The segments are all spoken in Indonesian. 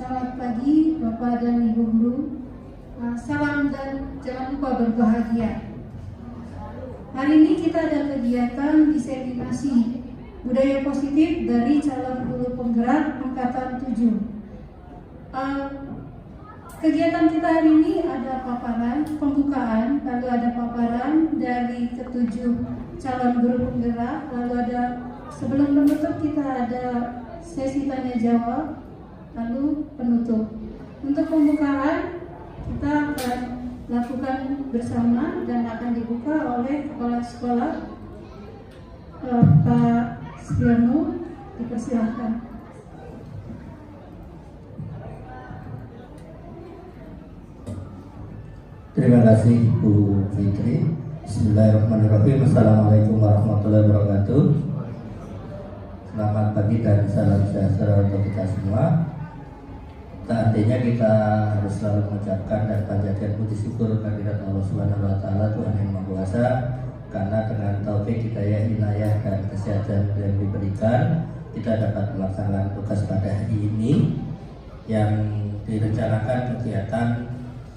Selamat pagi Bapak dan Ibu Guru. Salam dan jangan lupa berbahagia. Hari ini kita ada kegiatan diseminasi budaya positif dari calon guru penggerak angkatan 7. Kegiatan kita hari ini ada paparan pembukaan, lalu ada paparan dari ketujuh calon guru penggerak, lalu ada sebelum menutup kita ada sesi tanya jawab, lalu penutup. Untuk pembukaan kita akan lakukan bersama dan akan dibuka oleh kepala sekolah Pak Setianu. Dipersilahkan. Terima kasih Bu Fitri. Bismillahirrahmanirrahim. Assalamualaikum warahmatullahi wabarakatuh. Selamat pagi dan salam sejahtera untuk kita semua. Artinya kita harus selalu mengucapkan dan panjatkan puji syukur kehadirat Allah Subhanahu wa taala, Tuhan yang Maha Kuasa, karena dengan taufik hidayah, inayah dan kesehatan yang diberikan, kita dapat melaksanakan tugas pada hari ini yang direncanakan kegiatan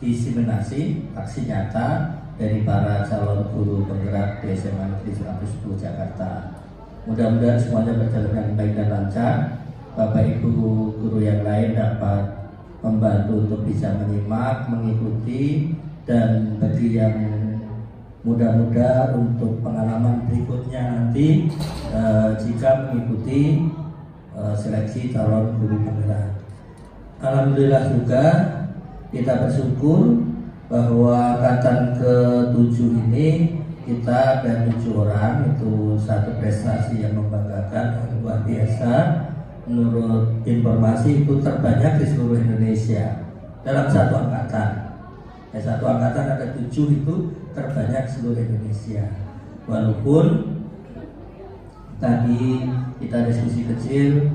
diseminasi aksi nyata dari para calon guru penggerak di SMA Negeri 110 Jakarta. Mudah-mudahan semuanya berjalan dengan baik dan lancar. Bapak Ibu guru yang lain dapat membantu untuk bisa menyimak, mengikuti, dan bagi yang muda-muda untuk pengalaman berikutnya nanti jika mengikuti seleksi calon guru penggerak. Alhamdulillah juga kita bersyukur bahwa angkatan ke-7 ini kita ada 7 orang, itu satu prestasi yang membanggakan, yang luar biasa. Menurut informasi itu terbanyak di seluruh Indonesia dalam satu angkatan. Satu angkatan ada 7, itu terbanyak seluruh Indonesia. Walaupun tadi kita diskusi kecil,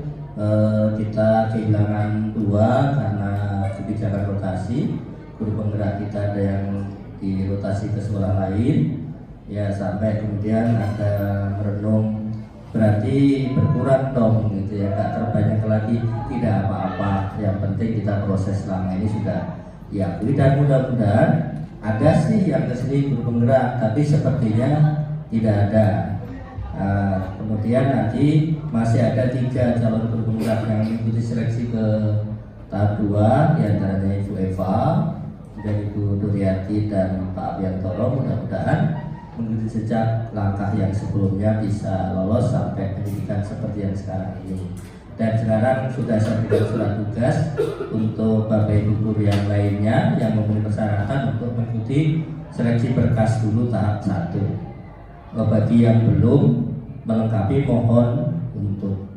kita kehilangan 2 karena kebijakan rotasi. Guru penggerak kita ada yang dirotasi ke sekolah lain, ya sampai kemudian ada merenung, berarti berkurang dong gitu ya, gak terbanyak lagi. Tidak apa-apa, yang penting kita proses selama ini sudah diakui, dan mudah-mudahan ada sih yang kesini guru penggerak, tapi sepertinya tidak ada. Kemudian nanti masih ada 3 calon guru penggerak yang mengikuti seleksi ke tahap 2, diantaranya Ibu Eva, dan Ibu Duryati dan Pak Abiantoro. Mudah-mudahan mengikuti sejak langkah yang sebelumnya bisa lolos sampai pendidikan seperti yang sekarang ini. Dan sekarang sudah saya berikan surat tugas untuk Bapak Ibu guru yang lainnya yang memenuhi persyaratan untuk mengikuti seleksi berkas dulu tahap 1. Bagi yang belum melengkapi, mohon untuk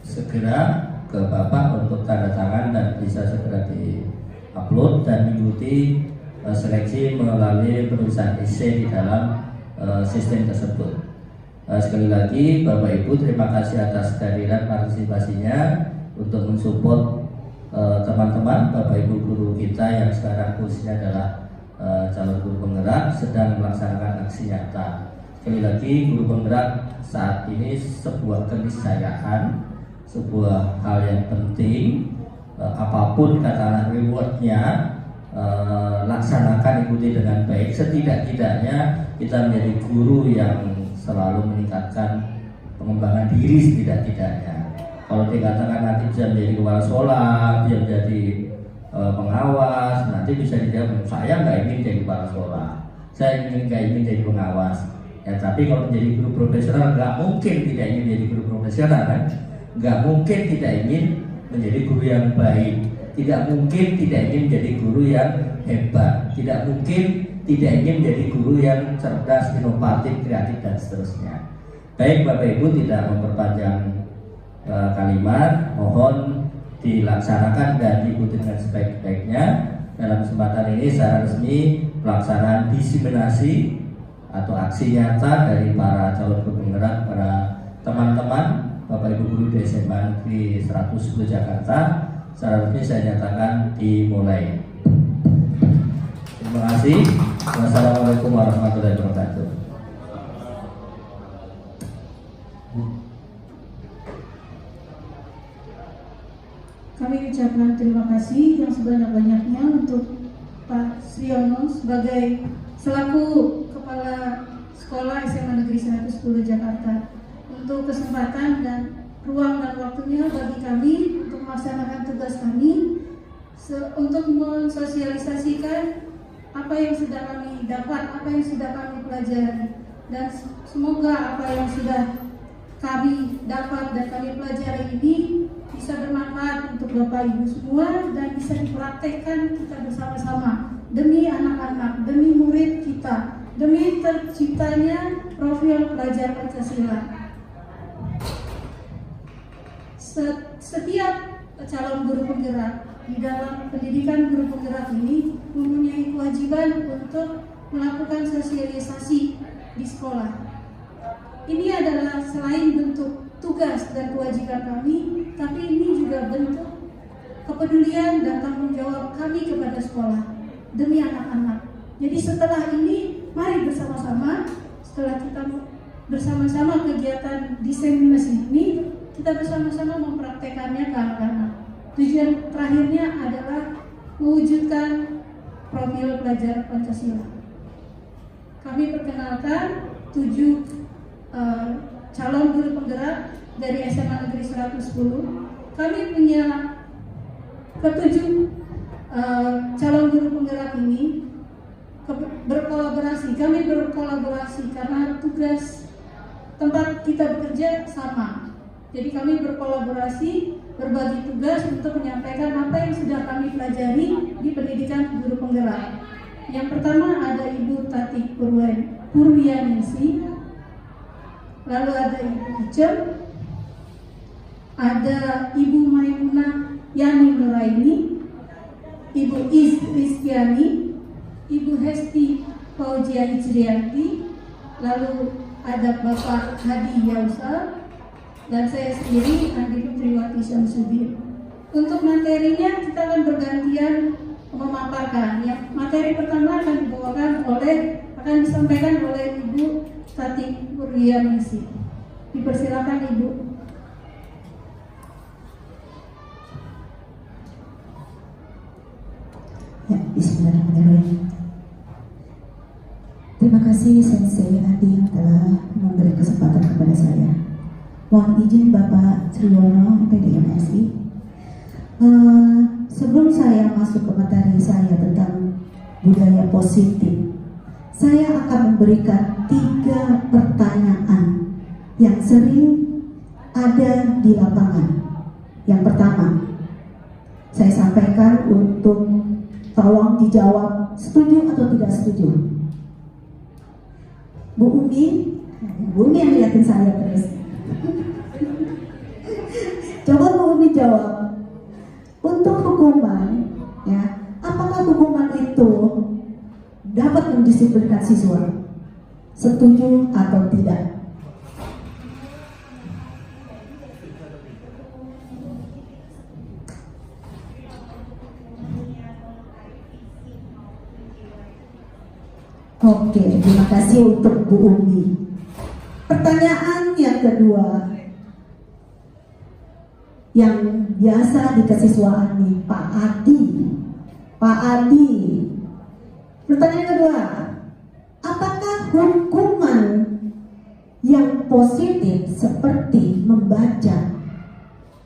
segera ke Bapak untuk tanda tangan dan bisa segera di-upload dan mengikuti seleksi melalui penulisan essay di dalam sistem tersebut. Sekali lagi Bapak Ibu, terima kasih atas kehadiran partisipasinya untuk mensupport teman-teman Bapak Ibu guru kita yang sekarang khususnya adalah calon guru penggerak sedang melaksanakan aksi nyata. Sekali lagi, guru penggerak saat ini sebuah keniscayaan, sebuah hal yang penting. Apapun katakanlah rewardnya, laksanakan, ikuti dengan baik. Setidak-tidaknya kita menjadi guru yang selalu meningkatkan pengembangan diri setidak-tidaknya. Kalau dikatakan nanti bisa menjadi kepala sekolah, bisa menjadi pengawas, nanti bisa dijawab, saya nggak ingin jadi kepala sekolah, saya nggak ingin jadi pengawas. Ya, tapi kalau menjadi guru profesional nggak mungkin tidak ingin menjadi guru profesional kan? Nggak mungkin tidak ingin menjadi guru yang baik, tidak mungkin tidak ingin menjadi guru yang hebat, tidak mungkin tidak ingin menjadi guru yang cerdas, inovatif, kreatif, dan seterusnya. Baik Bapak Ibu, tidak memperpanjang kalimat, mohon dilaksanakan dan diikuti dengan sebaik-baiknya. Dalam kesempatan ini secara resmi pelaksanaan diseminasi atau aksi nyata dari para calon guru penggerak, para teman-teman Bapak Ibu guru di SMA Negeri 110 Jakarta, secara resmi saya nyatakan dimulai. Terima kasih. Wassalamualaikum warahmatullahi wabarakatuh. kami ucapkan terima kasih yang sebanyak-banyaknya untuk Pak Sriono sebagai selaku Kepala Sekolah SMA Negeri 110 Jakarta untuk kesempatan dan ruang dan waktunya bagi kami untuk melaksanakan tugas kami untuk mensosialisasikan apa yang sudah kami dapat, apa yang sudah kami pelajari, dan semoga apa yang sudah kami dapat dan kami pelajari ini bisa bermanfaat untuk Bapak Ibu semua dan bisa dipraktekkan kita bersama-sama demi anak-anak, demi murid kita, demi terciptanya profil pelajar Pancasila. Setiap calon guru penggerak di dalam pendidikan guru penggerak ini mempunyai kewajiban untuk melakukan sosialisasi di sekolah. Ini adalah selain bentuk tugas dan kewajiban kami, tapi ini juga bentuk kepedulian dan tanggung jawab kami kepada sekolah demi anak-anak. Jadi setelah ini, mari bersama-sama, setelah kita bersama-sama kegiatan diseminasi ini, kita bersama-sama mempraktekannya ke anak-anak. Tujuan terakhirnya adalah mewujudkan profil pelajar Pancasila. Kami perkenalkan 7 calon guru penggerak dari SMA Negeri 110. Kami punya ketujuh calon guru penggerak ini berkolaborasi. Kami berkolaborasi karena tugas tempat kita bekerja sama. Jadi kami berkolaborasi, berbagi tugas untuk menyampaikan apa yang sudah kami pelajari di pendidikan guru penggerak. Yang pertama ada Ibu Tati Purwianingsi, lalu ada Ibu Ucem, ada Ibu Maimunah Yani Nuraini, Ibu Rizkyani, Ibu Hesti Fauzia Ijrianti, lalu ada Bapak Hadi Yausal, dan saya sendiri Andi Putriwati Syamsuddin. Untuk materinya kita akan bergantian memaparkan. Yang materi pertama akan disampaikan oleh Ibu Tati Purwianingsi. Dipersilakan Ibu. Ya, bismillahirrahmanirrahim. Terima kasih Sensei Adi yang telah memberi kesempatan kepada saya. Mohon izin Bapak Sriono PDMSI. Sebelum saya masuk ke materi saya tentang budaya positif, saya akan memberikan 3 pertanyaan yang sering ada di lapangan. Yang pertama, saya sampaikan untuk tolong dijawab setuju atau tidak setuju. Bu Umi yang liatin saya terus. Coba Bu Umi jawab. Untuk hukuman, ya, apakah hukuman itu dapat mendisiplinkan siswa? Setuju atau tidak? Oke, terima kasih untuk Bu Umi. Pertanyaan yang kedua, yang biasa di kesiswaan nih, Pak Adi. Pak Adi, pertanyaan kedua, apakah hukuman yang positif seperti membaca,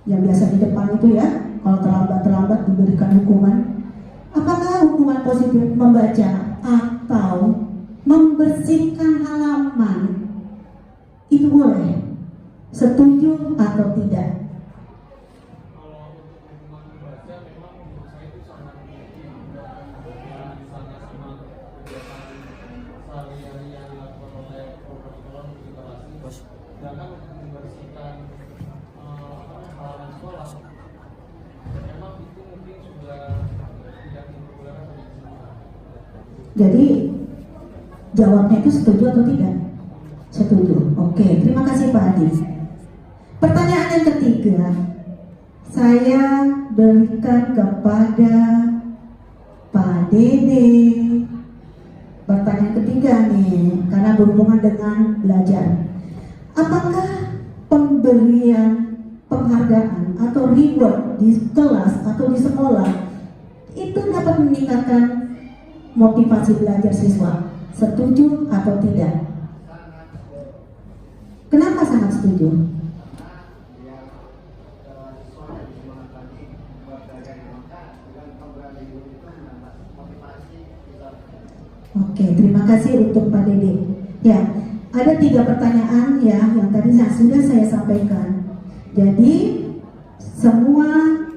yang biasa di depan itu ya, kalau terlambat diberikan hukuman, apakah hukuman positif membaca atau membersihkan halaman itu boleh? Setuju atau tidak? Jadi jawabnya itu setuju atau tidak? Setuju. Oke, terima kasih Pak Adi. Pertanyaan yang ketiga, saya berikan kepada Pak Dede. Pertanyaan ketiga nih, karena berhubungan dengan belajar. Apakah pemberian penghargaan atau reward di kelas atau di sekolah itu dapat meningkatkan motivasi belajar siswa. Setuju atau tidak? Kenapa sangat setuju? Oke, terima kasih untuk Pak Dede. Ya, ada 3 pertanyaan ya yang tadi sudah saya sampaikan. Jadi semua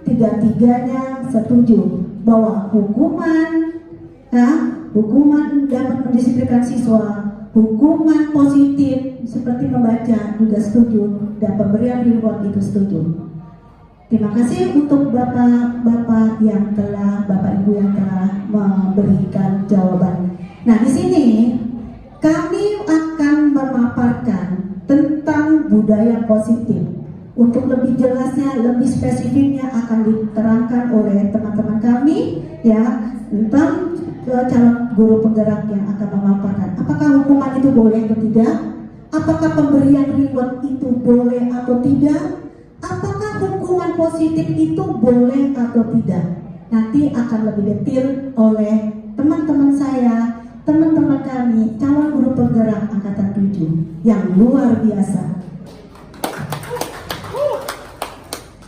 3-tiganya setuju bahwa hukuman dapat mendisiplinkan siswa, hukuman positif seperti membaca juga setuju, dan pemberian reward itu setuju. Terima kasih untuk Bapak Ibu yang telah memberikan jawaban. Nah, di sini kami akan memaparkan tentang budaya positif. Untuk lebih jelasnya, lebih spesifiknya akan diterangkan oleh teman-teman kami ya tentang calon guru penggerak yang akan memaparkan. Apakah hukuman itu boleh atau tidak? Apakah pemberian reward itu boleh atau tidak? Apakah hukuman positif itu boleh atau tidak? Nanti akan lebih detail oleh teman-teman saya, teman-teman kami, calon guru penggerak angkatan 7 yang luar biasa.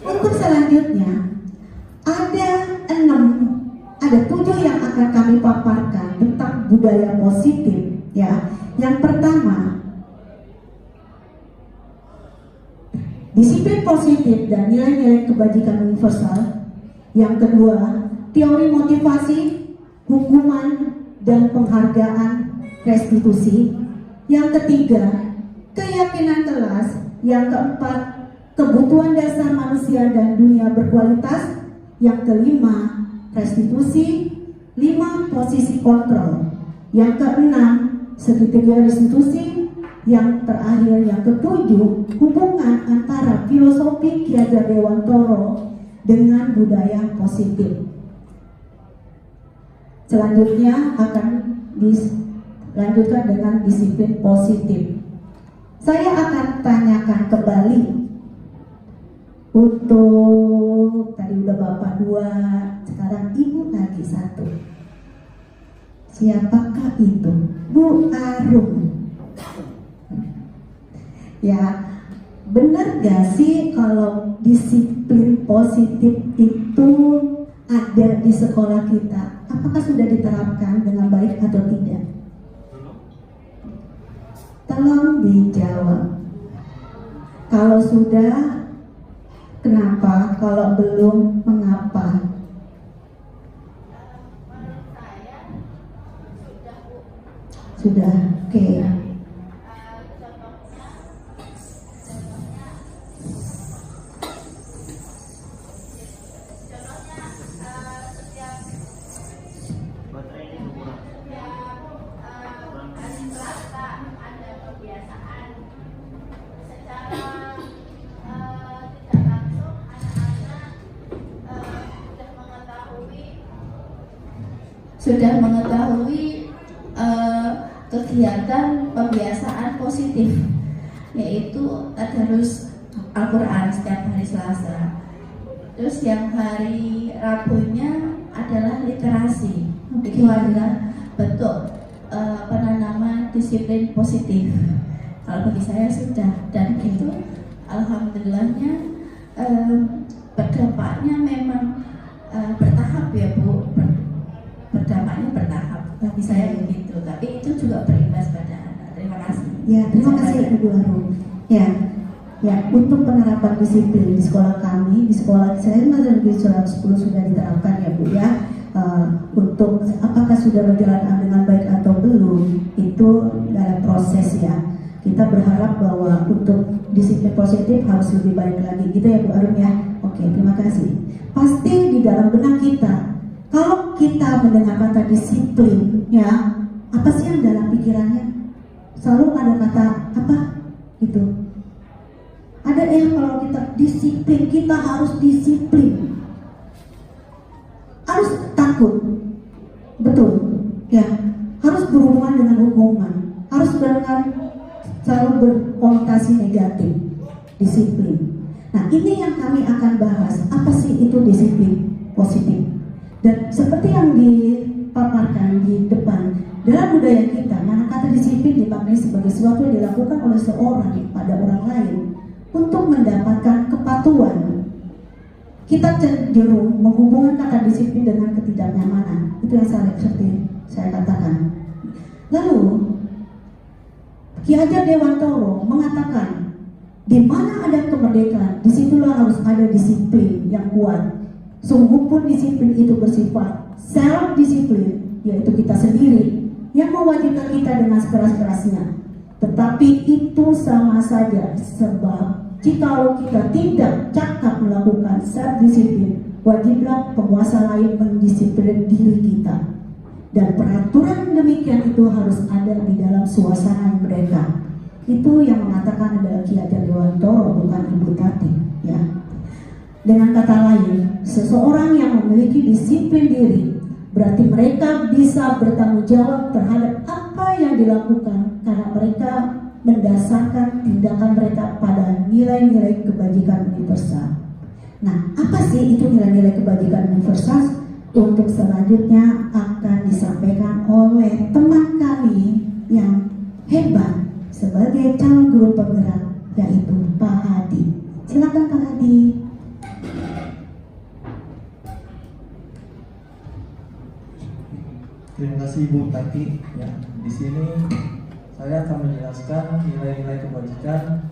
Untuk selanjutnya ada 7 yang akan kami paparkan tentang budaya positif ya. Yang pertama, disiplin positif dan nilai-nilai kebajikan universal. Yang kedua, teori motivasi, hukuman dan penghargaan restitusi. Yang ketiga, keyakinan kelas. Yang keempat, kebutuhan dasar manusia dan dunia berkualitas. Yang kelima, restitusi. 5, posisi kontrol. Yang keenam, segitiga restitusi. Yang terakhir, yang ketujuh, hubungan antara filosofi Ki Hajar Dewantoro dengan budaya positif. Selanjutnya akan dilanjutkan dengan disiplin positif. Saya akan tanyakan kembali untuk tadi udah Bapak 2, sekarang Ibu lagi 1. Siapakah itu? Bu Arum. Ya, benar gak sih kalau disiplin positif itu ada di sekolah kita? Apakah sudah diterapkan dengan baik atau tidak? Tolong dijawab. Kalau sudah, kenapa? Kalau belum, mengapa? Sudah, oke. Sudah mengetahui kegiatan pembiasaan positif, yaitu tadarus Al-Quran setiap hari Selasa. Terus yang hari Rabunya adalah literasi. Itu adalah bentuk penanaman disiplin positif. Kalau bagi saya sudah, dan itu alhamdulillahnya berdampaknya memang bertahap ya Bu. Berdampaknya bertahap bagi saya begitu, tapi itu juga berimbas pada anak. Terima kasih. Ya, terima kasih Ibu Arum. Ya, untuk penerapan disiplin di sekolah kami, di sekolah saya Negeri 110 sudah diterapkan ya Bu ya. Untuk apakah sudah berjalan dengan baik atau belum, itu dalam proses ya. Kita berharap bahwa untuk disiplin positif harus lebih baik lagi, gitu ya Bu Arum ya. Oke, terima kasih. Pasti di dalam benak kita, kalau kita mendengar kata disiplin, ya, apa sih yang dalam pikirannya? Selalu ada kata apa? Gitu. Ada kalau kita disiplin, kita harus disiplin. Harus takut. Betul. Ya, harus berhubungan dengan hukuman. Harus dengan selalu berkonotasi negatif. Disiplin. Nah, ini yang kami akan bahas, apa sih itu disiplin positif. Dan seperti yang dipaparkan di depan, dalam budaya kita, mana kata disiplin dimaknai sebagai sesuatu yang dilakukan oleh seorang pada orang lain untuk mendapatkan kepatuhan. Kita cenderung menghubungkan kata disiplin dengan ketidaknyamanan. Itu yang seperti saya katakan. Lalu Ki Hajar Dewantoro mengatakan, di mana ada kemerdekaan, disitulah harus ada disiplin yang kuat. Sungguh pun disiplin itu bersifat self-disiplin, yaitu kita sendiri yang mewajibkan kita dengan sekeras-kerasnya. Tetapi itu sama saja, sebab jikalau kita tidak cakap melakukan self-disiplin, wajiblah penguasa lain mendisiplin diri kita. Dan peraturan demikian itu harus ada di dalam suasana mereka. Itu yang mengatakan adalah Ki Hajar Dewantoro, bukan Ibu Tati, ya. Dengan kata lain, seseorang yang memiliki disiplin diri berarti mereka bisa bertanggung jawab terhadap apa yang dilakukan, karena mereka mendasarkan tindakan mereka pada nilai-nilai kebajikan universal. Nah, apa sih itu nilai-nilai kebajikan universal? Untuk selanjutnya akan disampaikan oleh teman kami yang hebat sebagai calon guru penggerak, yaitu Pak Hadi. Silakan Pak Hadi. Terima kasih Bu Tati. Ya, di sini saya akan menjelaskan nilai-nilai kebajikan.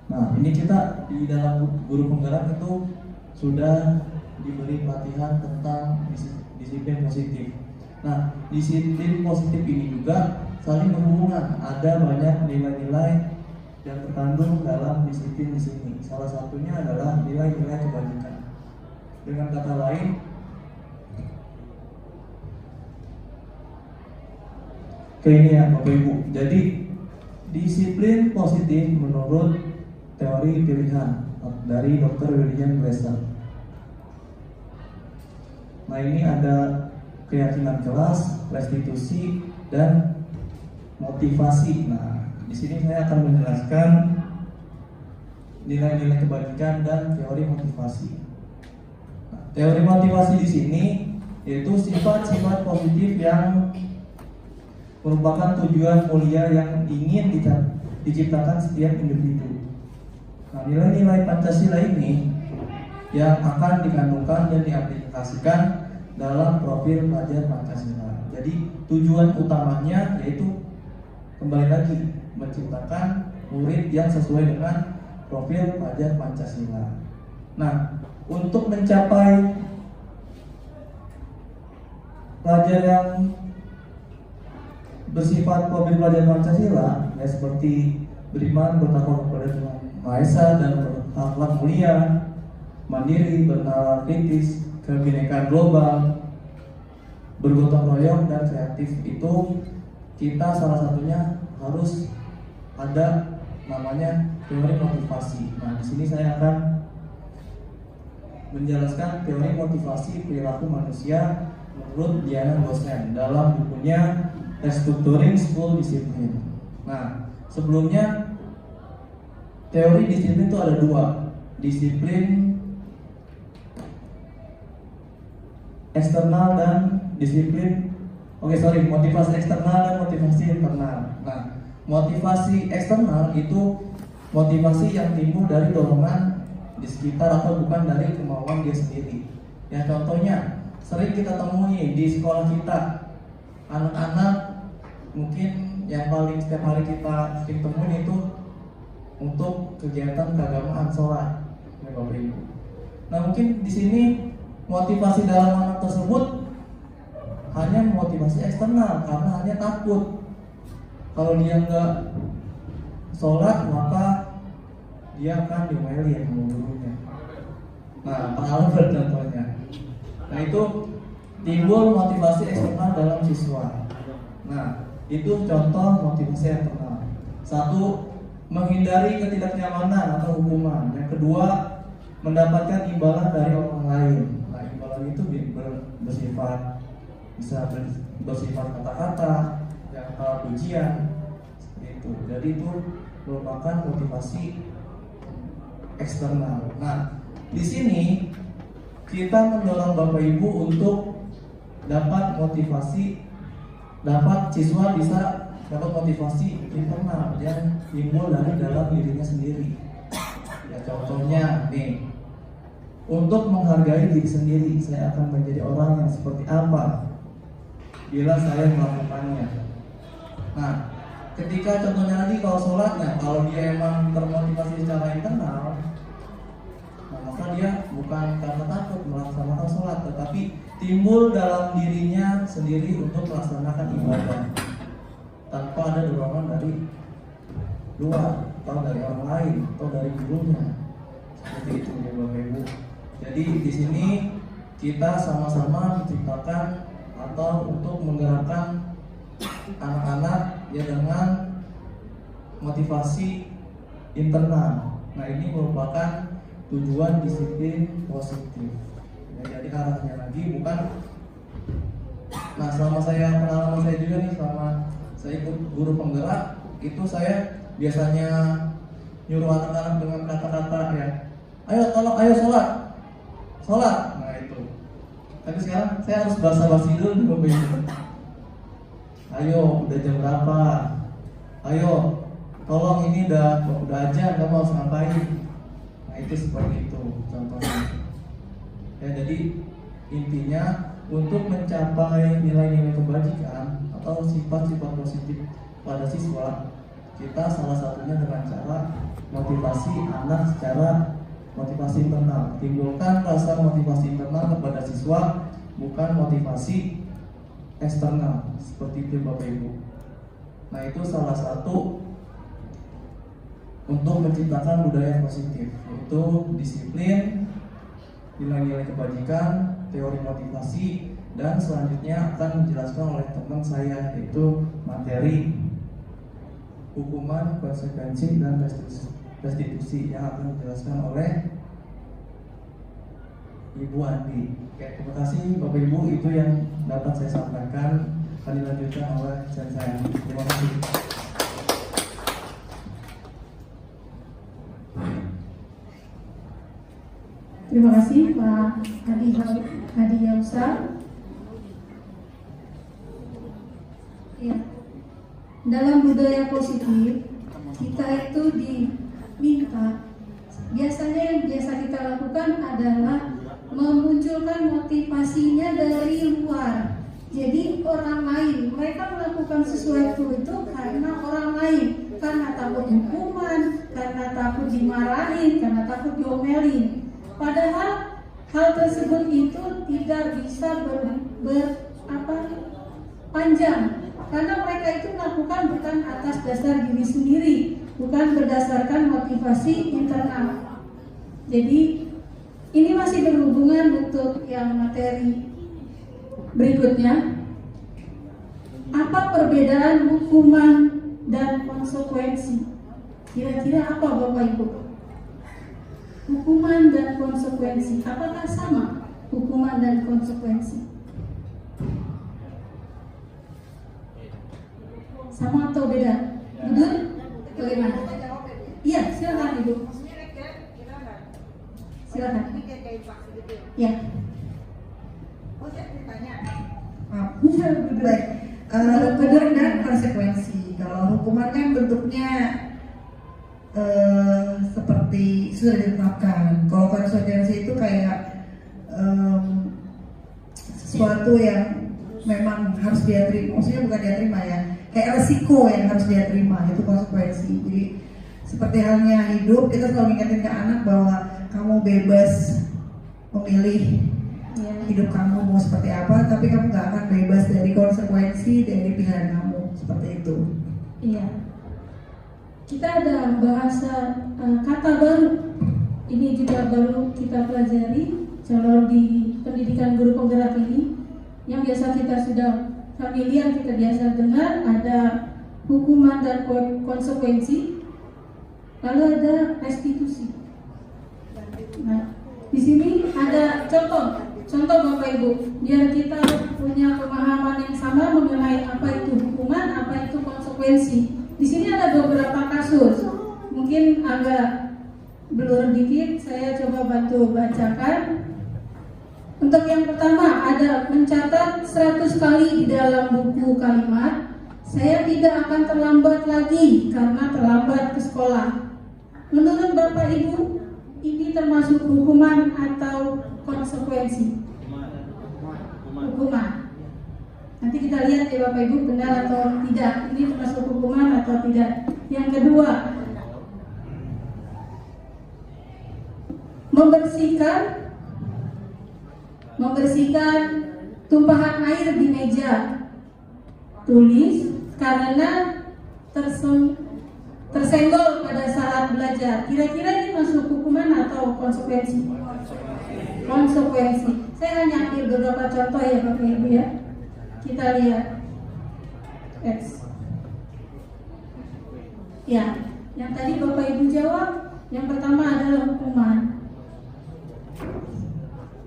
Nah, ini kita di dalam guru penggerak itu sudah diberi pelatihan tentang disiplin positif. Nah, disiplin positif ini juga saling berhubungan. Ada banyak nilai-nilai yang terkandung dalam disiplin di sini. Salah satunya adalah nilai-nilai kebajikan. Dengan kata lain, ini ya Bapak Ibu. Jadi disiplin positif menurut teori pilihan dari Dr. William Glasser. Nah, ini ada keyakinan kelas, restitusi, dan motivasi. Nah, di sini saya akan menjelaskan nilai-nilai kebajikan dan teori motivasi. Nah, teori motivasi di sini yaitu sifat-sifat positif yang merupakan tujuan mulia yang ingin diciptakan setiap individu. Nah, nilai-nilai Pancasila ini yang akan dikandungkan dan diaplikasikan dalam profil pelajar Pancasila. Jadi tujuan utamanya yaitu kembali lagi menciptakan murid yang sesuai dengan profil pelajar Pancasila. Nah, untuk mencapai pelajar yang bersifat profil pelajar Pancasila, ya seperti beriman, bertakwa kepada Tuhan Maha Esa, dan berakhlak mulia, mandiri, bernalar kritis, kebinekaan global, bergotong royong, dan kreatif. Itu kita salah satunya harus ada namanya teori motivasi. Nah, di sini saya akan menjelaskan teori motivasi perilaku manusia menurut Diana Gosen dalam bukunya Restructuring School Discipline. Nah, sebelumnya teori disiplin itu ada dua, disiplin eksternal dan disiplin motivasi eksternal dan motivasi internal. Nah, motivasi eksternal itu motivasi yang timbul dari dorongan di sekitar atau bukan dari kemauan dia sendiri. Ya, contohnya sering kita temui di sekolah kita, anak-anak mungkin yang paling setiap hari kita sering temuin itu untuk kegiatan keagamaan sholat, ya Bapak Ibu. Nah, mungkin di sini motivasi dalam anak tersebut hanya motivasi eksternal karena hanya takut kalau dia nggak sholat maka dia akan diomeli sama gurunya. Nah, pengalaman contohnya. Nah, itu timbul motivasi eksternal dalam siswa. Nah, itu contoh motivasi eksternal. Satu, menghindari ketidaknyamanan atau hukuman. Yang kedua, mendapatkan imbalan dari orang lain. Nah, imbalan itu bisa bersifat kata-kata, yang pujian, seperti itu. Jadi itu merupakan motivasi eksternal. Nah, di sini kita mendorong Bapak Ibu untuk dapat siswa bisa dapat motivasi internal yang timbul dari dalam dirinya sendiri. Ya, contohnya nih, untuk menghargai diri sendiri, saya akan menjadi orang yang seperti apa bila saya melakukannya. Nah, ketika contohnya lagi kalau sholatnya, kalau dia emang termotivasi secara internal, nah maka dia bukan karena takut melaksanakan sholat, tetapi timbul dalam dirinya sendiri untuk melaksanakan ibadah tanpa ada dorongan dari luar atau dari orang lain atau dari gurunya. Seperti itu ya Bapak Ibu. Jadi di sini kita sama-sama menciptakan atau untuk menggerakkan anak-anak ya dengan motivasi internal. Nah, ini merupakan tujuan disiplin positif. Ya, jadi arahnya lagi bukan. Nah, selama pengalaman saya juga nih, selama saya ikut guru penggerak, itu saya biasanya nyuruh anak-anak dengan kata-kata ya, ayo sholat. Nah itu. Tapi sekarang saya harus basa-basi dulu nih Bapak Ibu. Ayo, udah jam berapa? Ayo, tolong ini udah aja, kamu harus ngapain? Nah itu seperti itu contohnya. Ya, jadi intinya untuk mencapai nilai-nilai kebajikan atau sifat-sifat positif pada siswa, kita salah satunya dengan cara motivasi anak secara motivasi internal, timbulkan rasa motivasi internal kepada siswa, bukan motivasi eksternal seperti itu Bapak Ibu. Nah itu salah satu untuk menciptakan budaya positif, yaitu disiplin, nilai-nilai kebajikan, teori motivasi, dan selanjutnya akan dijelaskan oleh teman saya, yaitu materi hukuman, konsekuensi, dan restitusi yang akan dijelaskan oleh Ibu Andi. Oke, terima kasih Bapak Ibu, itu yang dapat saya sampaikan. Akan dilanjutkan oleh saya. Terima kasih. Terima kasih Pak Hadi Yausa. Ya. Dalam budaya positif, kita itu diminta, biasanya yang biasa kita lakukan adalah memunculkan motivasinya dari luar. Jadi orang lain, mereka melakukan sesuatu itu karena orang lain, karena takut hukuman, karena takut dimarahin, karena takut diomelin. Padahal hal tersebut itu tidak bisa panjang, karena mereka itu melakukan bukan atas dasar diri sendiri, bukan berdasarkan motivasi internal. Jadi ini masih berhubungan untuk yang materi berikutnya. Apa perbedaan hukuman dan konsekuensi? Kira-kira apa Bapak Ibu? Hukuman dan konsekuensi, apakah sama hukuman dan konsekuensi? Sama atau beda? Betul? Bagaimana? Iya, silakan Ibu. Silakan. Ya. Baik. Hukuman dan konsekuensi. Kalau hukuman kan bentuknya seperti sudah ditetapkan. Kalau konsekuensi itu kayak sesuatu yang memang harus dia terima. Maksudnya bukan dia terima ya, kayak resiko yang harus dia terima, itu konsekuensi. Jadi seperti halnya hidup, kita selalu ingatin ke anak bahwa kamu bebas memilih hidup kamu mau seperti apa, tapi kamu gak akan bebas dari konsekuensi dari pilihan kamu, seperti itu. Iya. Kita ada bahasa kata baru. Ini juga baru kita pelajari kalau di pendidikan guru penggerak ini, yang biasa kita sudah familiar, kita biasa dengar ada hukuman dan konsekuensi, lalu ada restitusi. Nah, di sini ada contoh Bapak Ibu, biar kita punya pemahaman yang sama mengenai apa itu hukuman, apa itu konsekuensi. Di sini ada beberapa kasus, mungkin agak blur dikit, saya coba bantu bacakan. Untuk yang pertama ada mencatat 100 kali di dalam buku kalimat, saya tidak akan terlambat lagi karena terlambat ke sekolah. Menurut Bapak Ibu, ini termasuk hukuman atau konsekuensi? Hukuman. Nanti kita lihat ya Bapak Ibu benar atau tidak, ini termasuk hukuman atau tidak. Yang kedua, membersihkan tumpahan air di meja tulis karena tersenggol pada saat belajar. Kira-kira ini masuk hukuman atau konsekuensi? Konsekuensi. Saya hanya ambil beberapa contoh ya Bapak Ibu ya. Kita lihat. X. Ya, yang tadi Bapak Ibu jawab, yang pertama adalah hukuman.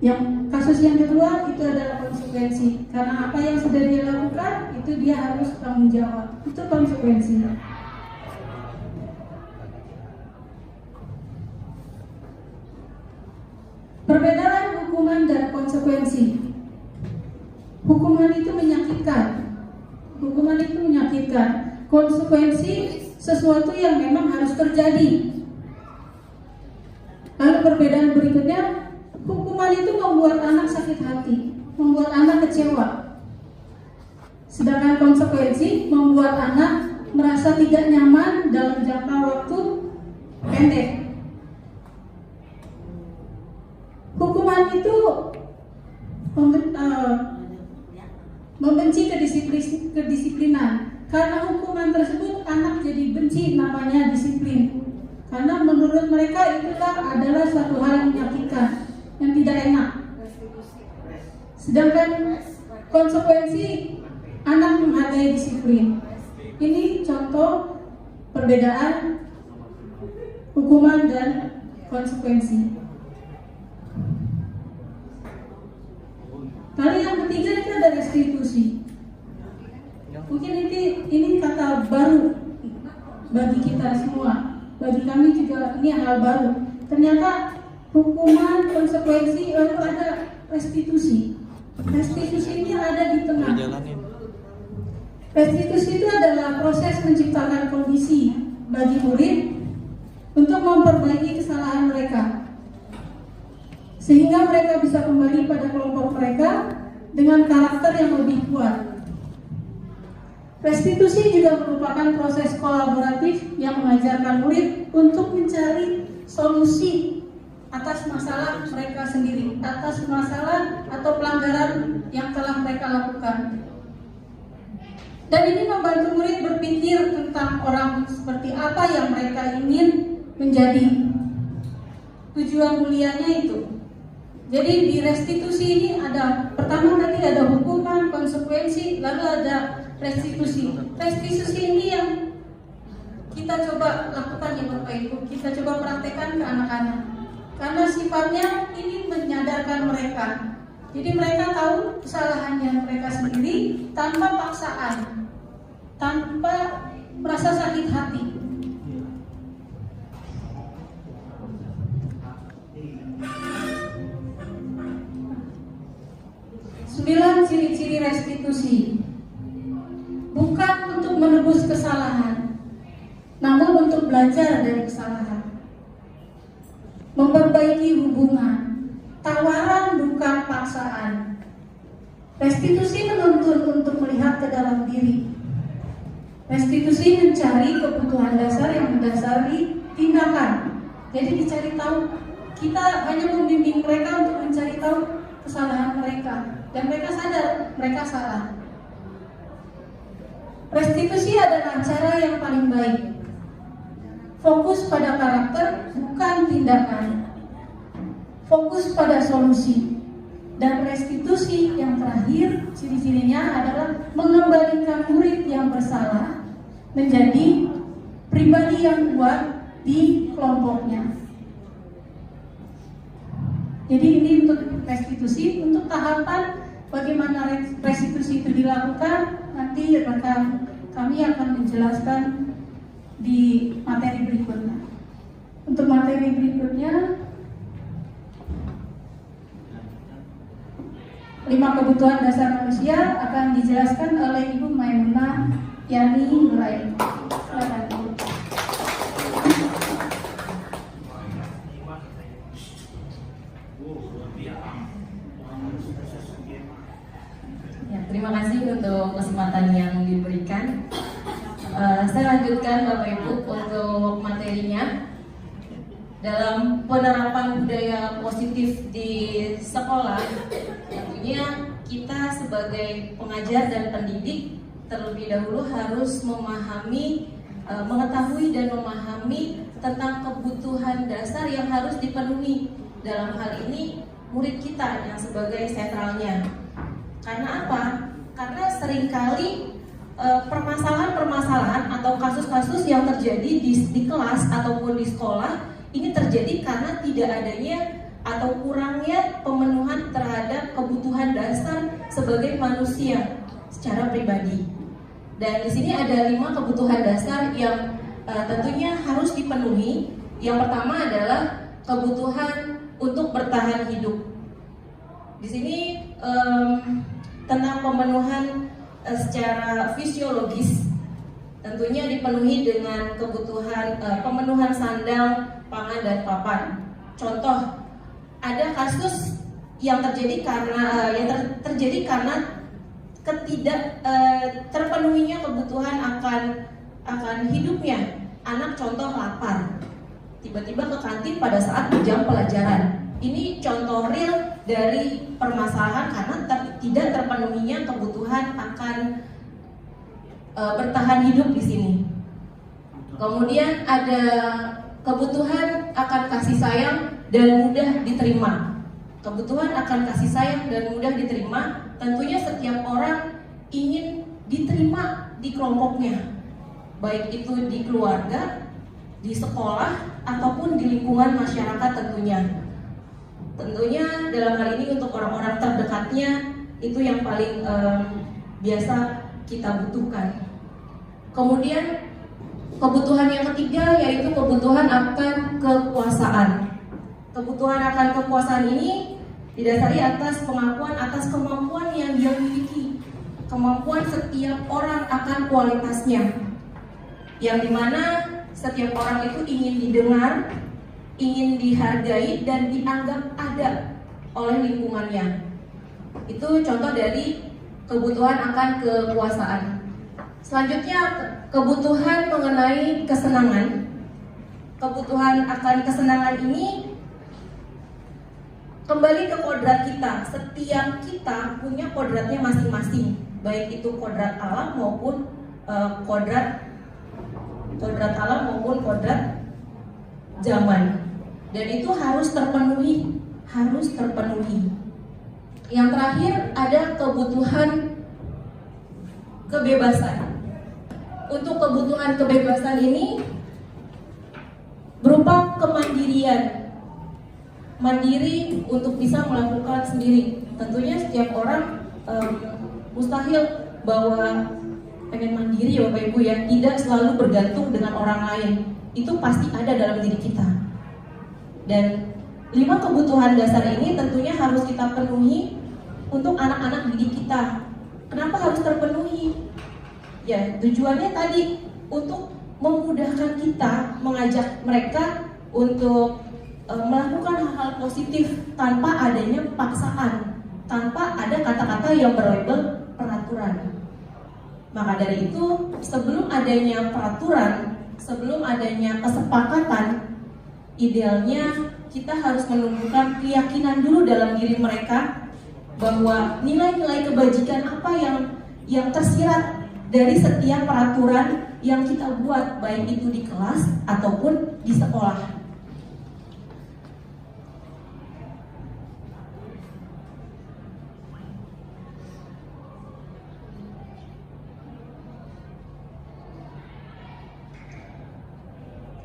Yang kasus yang kedua itu adalah konsekuensi. Karena apa yang sudah dia lakukan itu dia harus tanggung jawab. Itu konsekuensi. Perbedaan hukuman dan konsekuensi. Hukuman itu menyakitkan. Hukuman itu menyakitkan. Konsekuensi sesuatu yang memang harus terjadi. Lalu perbedaan berikutnya, hukuman itu membuat anak sakit hati, membuat anak kecewa. Sedangkan konsekuensi membuat anak merasa tidak nyaman dalam jangka waktu pendek. Hukuman itu membenci kedisiplinan. Karena hukuman tersebut anak jadi benci namanya disiplin. Karena menurut mereka itulah adalah suatu hal yang menyakitkan, yang tidak enak. Sedangkan konsekuensi anak menghargai disiplin. Ini contoh perbedaan hukuman dan konsekuensi. Lalu yang ketiga itu ada restitusi. Mungkin ini kata baru bagi kita semua, bagi kami juga ini hal baru. Ternyata hukuman, konsekuensi, lalu ada restitusi. Restitusi ini ada di tengah. Restitusi itu adalah proses menciptakan kondisi bagi murid untuk memperbaiki kesalahan mereka, sehingga mereka bisa kembali pada kelompok mereka dengan karakter yang lebih kuat. Restitusi juga merupakan proses kolaboratif yang mengajarkan murid untuk mencari solusi atas masalah mereka sendiri, atas masalah atau pelanggaran yang telah mereka lakukan. Dan ini membantu murid berpikir tentang orang seperti apa yang mereka ingin menjadi. Tujuan mulianya itu. Jadi di restitusi ini ada, pertama tadi ada hukuman, konsekuensi, lalu ada restitusi. Restitusi ini yang kita coba lakukan ya Bapak Ibu, kita coba praktekkan ke anak-anak. Karena sifatnya ini menyadarkan mereka. Jadi mereka tahu kesalahannya mereka sendiri tanpa paksaan, tanpa merasa sakit hati. Sembilan ciri-ciri restitusi. Bukan untuk menebus kesalahan, namun untuk belajar dari kesalahan. Memperbaiki hubungan. Tawaran bukan paksaan. Restitusi menuntun untuk melihat ke dalam diri. Restitusi mencari kebutuhan dasar yang mendasari tindakan. Jadi dicari tahu. Kita hanya membimbing mereka untuk mencari tahu kesalahan mereka, dan mereka sadar mereka salah. Restitusi adalah cara yang paling baik. Fokus pada karakter, bukan tindakan. Fokus pada solusi. Dan restitusi yang terakhir, ciri-cirinya adalah mengembalikan murid yang bersalah menjadi pribadi yang kuat di kelompoknya. Jadi ini untuk restitusi. Untuk tahapan bagaimana restitusi itu dilakukan, nanti rekan kami akan menjelaskan di materi berikutnya. Untuk materi berikutnya, 5 kebutuhan dasar manusia akan dijelaskan oleh Ibu Maimunah Yani Nuraini. Silakan Ibu. Ya, terima kasih untuk kesempatan yang diberikan. Saya lanjutkan Bapak Ibu untuk materinya. Dalam penerapan budaya positif di sekolah, tentunya kita sebagai pengajar dan pendidik terlebih dahulu harus memahami, mengetahui dan memahami tentang kebutuhan dasar yang harus dipenuhi. Dalam hal ini murid kita yang sebagai sentralnya. Karena apa? Karena seringkali permasalahan-permasalahan atau kasus-kasus yang terjadi di kelas ataupun di sekolah ini terjadi karena tidak adanya atau kurangnya pemenuhan terhadap kebutuhan dasar sebagai manusia secara pribadi. Dan di sini ada 5 kebutuhan dasar yang tentunya harus dipenuhi. Yang pertama adalah kebutuhan untuk bertahan hidup. Di sini tentang pemenuhan secara fisiologis tentunya dipenuhi dengan kebutuhan pemenuhan sandang, pangan, dan papan. Contoh, ada kasus yang terjadi karena ketidak terpenuhinya kebutuhan akan hidupnya. Anak contoh lapar, tiba-tiba ke kantin pada saat jam pelajaran. Ini contoh real dari permasalahan karena tidak terpenuhinya kebutuhan akan bertahan hidup di sini. Kemudian ada kebutuhan akan kasih sayang dan mudah diterima. Kebutuhan akan kasih sayang dan mudah diterima, tentunya setiap orang ingin diterima di kelompoknya, baik itu di keluarga, di sekolah, ataupun di lingkungan masyarakat tentunya. Tentunya dalam hal ini untuk orang-orang terdekatnya itu yang paling biasa kita butuhkan. Kemudian kebutuhan yang ketiga yaitu kebutuhan akan kekuasaan. Kebutuhan akan kekuasaan ini didasari atas pengakuan atas kemampuan yang dia miliki, kemampuan setiap orang akan kualitasnya, yang dimana setiap orang itu ingin didengar, ingin dihargai dan dianggap ada oleh lingkungannya. Itu contoh dari kebutuhan akan kekuasaan. Selanjutnya kebutuhan mengenai kesenangan. Kebutuhan akan kesenangan ini kembali ke kodrat kita. Setiap kita punya kodratnya masing-masing, baik itu kodrat alam maupun kodrat alam maupun kodrat zaman. Dan itu harus terpenuhi, Yang terakhir ada kebutuhan kebebasan. Untuk kebutuhan kebebasan ini berupa kemandirian, mandiri untuk bisa melakukan sendiri. Tentunya setiap orang mustahil bahwa pengen mandiri ya Bapak Ibu ya, tidak selalu bergantung dengan orang lain. Itu pasti ada dalam diri kita. Dan 5 kebutuhan dasar ini tentunya harus kita penuhi untuk anak-anak didik kita. Kenapa harus terpenuhi? Ya, tujuannya tadi untuk memudahkan kita, mengajak mereka untuk melakukan hal-hal positif tanpa adanya paksaan, tanpa ada kata-kata yang berlabel peraturan. Maka dari itu, sebelum adanya peraturan, sebelum adanya kesepakatan, idealnya kita harus menumbuhkan keyakinan dulu dalam diri mereka bahwa nilai-nilai kebajikan apa yang tersirat dari setiap peraturan yang kita buat, baik itu di kelas ataupun di sekolah.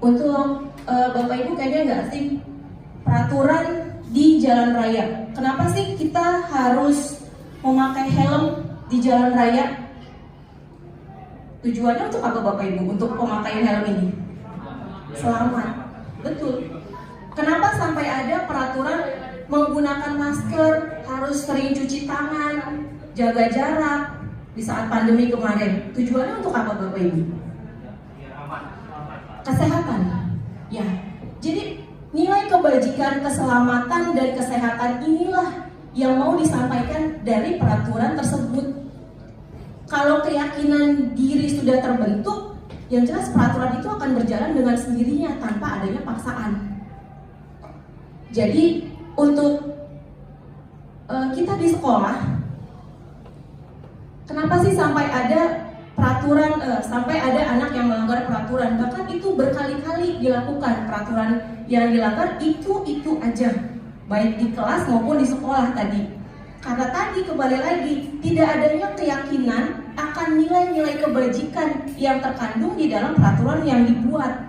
Untuk Bapak Ibu kayaknya nggak asing peraturan di jalan raya. Kenapa sih kita harus memakai helm di jalan raya? Tujuannya untuk apa Bapak Ibu? Untuk pemakaian helm ini? Selamat. Betul. Kenapa sampai ada peraturan menggunakan masker, harus sering cuci tangan, jaga jarak di saat pandemi kemarin? Tujuannya untuk apa Bapak Ibu? Kesehatan. Ya. Jadi nilai kebajikan, keselamatan dan kesehatan inilah yang mau disampaikan dari peraturan tersebut. Kalau keyakinan diri sudah terbentuk, yang jelas peraturan itu akan berjalan dengan sendirinya tanpa adanya paksaan. Jadi untuk kita di sekolah, kenapa sih sampai ada peraturan, sampai ada anak yang melanggar peraturan? Bahkan itu berkali-kali dilakukan, peraturan yang dilanggar itu aja, baik di kelas maupun di sekolah tadi. Karena tadi kembali lagi, tidak adanya keyakinan akan nilai-nilai kebajikan yang terkandung di dalam peraturan yang dibuat.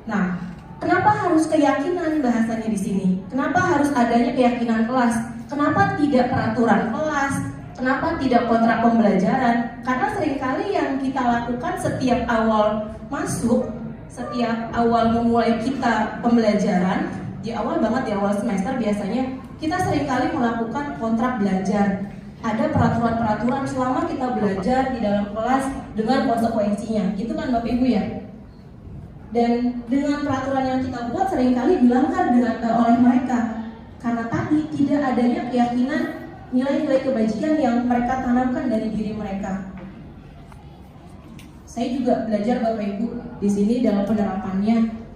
Nah, kenapa harus keyakinan bahasanya di sini? Kenapa harus adanya keyakinan kelas? Kenapa tidak peraturan kelas? Kenapa tidak kontrak pembelajaran? Karena seringkali yang kita lakukan setiap awal masuk, setiap awal memulai kita pembelajaran, di awal banget, di awal semester biasanya kita seringkali melakukan kontrak belajar. Ada peraturan-peraturan selama kita belajar di dalam kelas dengan konsekuensinya. Itu kan Bapak Ibu ya? Dan dengan peraturan yang kita buat seringkali dilanggar oleh mereka. Karena tadi tidak adanya keyakinan nilai-nilai kebajikan yang mereka tanamkan dari diri mereka. Saya juga belajar Bapak Ibu di sini dalam penerapannya,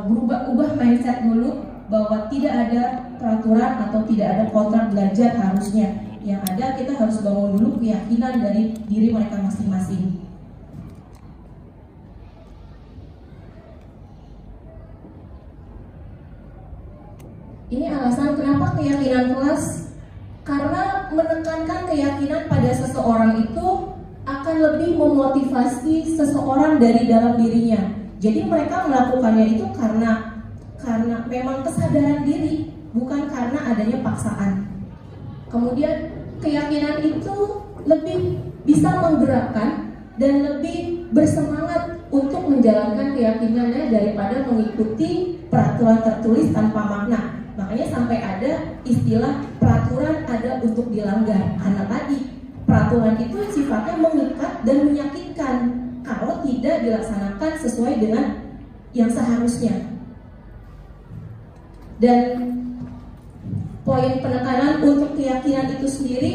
ubah mindset dulu bahwa tidak ada peraturan atau tidak ada kontrak belajar harusnya. Yang ada kita harus bangun dulu keyakinan dari diri mereka masing-masing. Ini alasan kenapa keyakinan kelas, karena menekankan keyakinan pada seseorang itu akan lebih memotivasi seseorang dari dalam dirinya. Jadi mereka melakukannya itu karena memang kesadaran diri, bukan karena adanya paksaan. Kemudian keyakinan itu lebih bisa menggerakkan dan lebih bersemangat untuk menjalankan keyakinannya daripada mengikuti peraturan tertulis tanpa makna. Makanya sampai ada istilah peraturan ada untuk dilanggar. Karena tadi peraturan itu sifatnya mengikat dan menyakitkan kalau tidak dilaksanakan sesuai dengan yang seharusnya. Dan poin penekanan untuk keyakinan itu sendiri,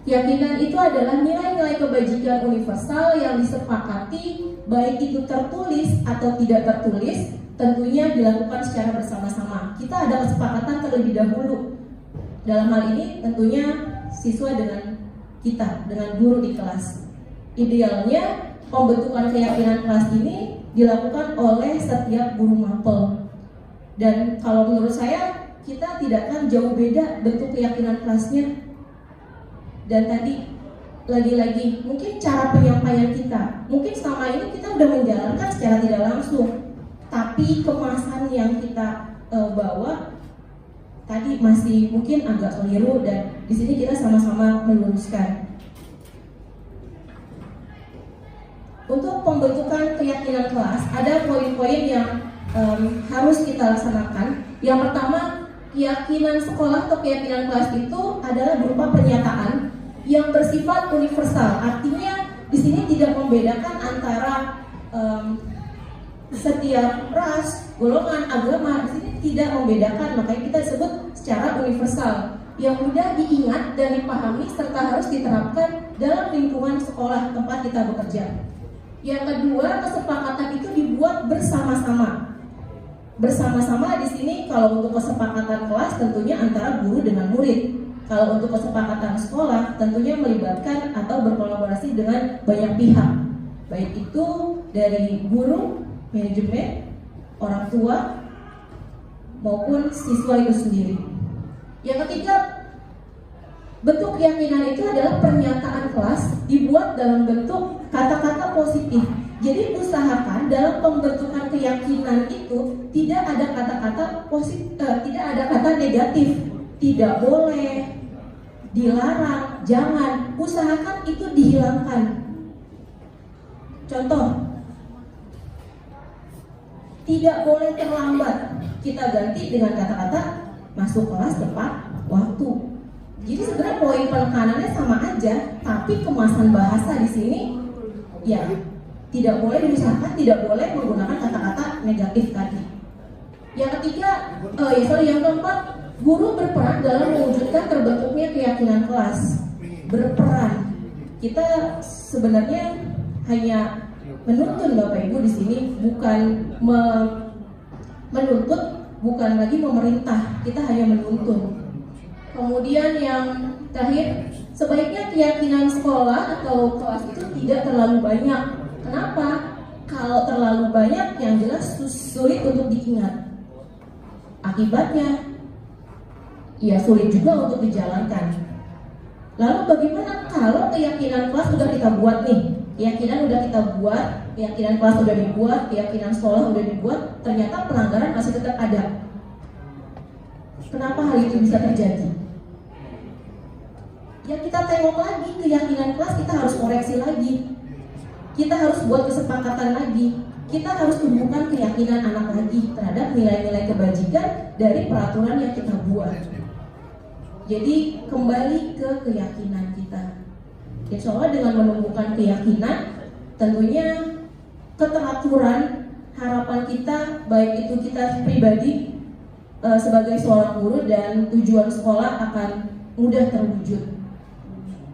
keyakinan itu adalah nilai-nilai kebajikan universal yang disepakati, baik itu tertulis atau tidak tertulis, tentunya dilakukan secara bersama-sama. Kita ada kesepakatan terlebih dahulu. Dalam hal ini tentunya siswa dengan kita, dengan guru di kelas. Idealnya pembentukan keyakinan kelas ini dilakukan oleh setiap guru mapel. Dan kalau menurut saya, kita tidak akan jauh beda bentuk keyakinan kelasnya. Dan tadi, lagi-lagi, mungkin cara penyampaian kita, mungkin selama ini kita udah menjalankan secara tidak langsung, tapi kemasan yang kita bawa tadi masih mungkin agak keliru, dan di sini kita sama-sama meluruskan. Untuk pembentukan keyakinan kelas, ada poin-poin yang harus kita laksanakan. Yang pertama, keyakinan sekolah atau keyakinan kelas itu adalah berupa pernyataan yang bersifat universal. Artinya di sini tidak membedakan antara setiap ras, golongan, agama. Di sini tidak membedakan, makanya kita sebut secara universal yang mudah diingat dan dipahami serta harus diterapkan dalam lingkungan sekolah tempat kita bekerja. Yang kedua, kesepakatan itu dibuat bersama-sama. Bersama-sama di sini kalau untuk kesepakatan kelas tentunya antara guru dengan murid. Kalau untuk kesepakatan sekolah tentunya melibatkan atau berkolaborasi dengan banyak pihak. Baik itu dari guru, manajemen, orang tua, maupun siswa itu sendiri. Yang ketiga, bentuk keyakinan itu adalah pernyataan kelas dibuat dalam bentuk kata-kata positif. Jadi usahakan dalam pembentukan keyakinan itu tidak ada kata-kata positif, tidak ada kata negatif, tidak boleh, dilarang, jangan. Usahakan itu dihilangkan. Contoh, tidak boleh terlambat. Kita ganti dengan kata-kata masuk kelas tepat waktu. Jadi sebenarnya poin penekanannya sama aja, tapi kemasan bahasa di sini ya tidak boleh diusahakan, tidak boleh menggunakan kata-kata negatif tadi. Yang ketiga, yang keempat, guru berperan dalam mewujudkan terbentuknya keyakinan kelas. Berperan. Kita sebenarnya hanya menuntun Bapak Ibu di sini, bukan menuntut, bukan lagi memerintah. Kita hanya menuntun. Kemudian yang terakhir, sebaiknya keyakinan sekolah atau kelas itu tidak terlalu banyak. Kenapa? Kalau terlalu banyak, yang jelas sulit untuk diingat. Akibatnya, ya sulit juga untuk dijalankan. Lalu bagaimana kalau keyakinan kelas sudah kita buat nih? Keyakinan udah kita buat, keyakinan kelas sudah dibuat, keyakinan sekolah sudah dibuat, ternyata pelanggaran masih tetap ada. Kenapa hal itu bisa terjadi? Ya kita tengok lagi keyakinan kelas, kita harus koreksi lagi. Kita harus buat kesepakatan lagi. Kita harus tumbuhkan keyakinan anak lagi terhadap nilai-nilai kebajikan dari peraturan yang kita buat. Jadi kembali ke keyakinan kita. Insya Allah dengan menumbuhkan keyakinan, tentunya keteraturan harapan kita, baik itu kita pribadi sebagai seorang guru dan tujuan sekolah akan mudah terwujud.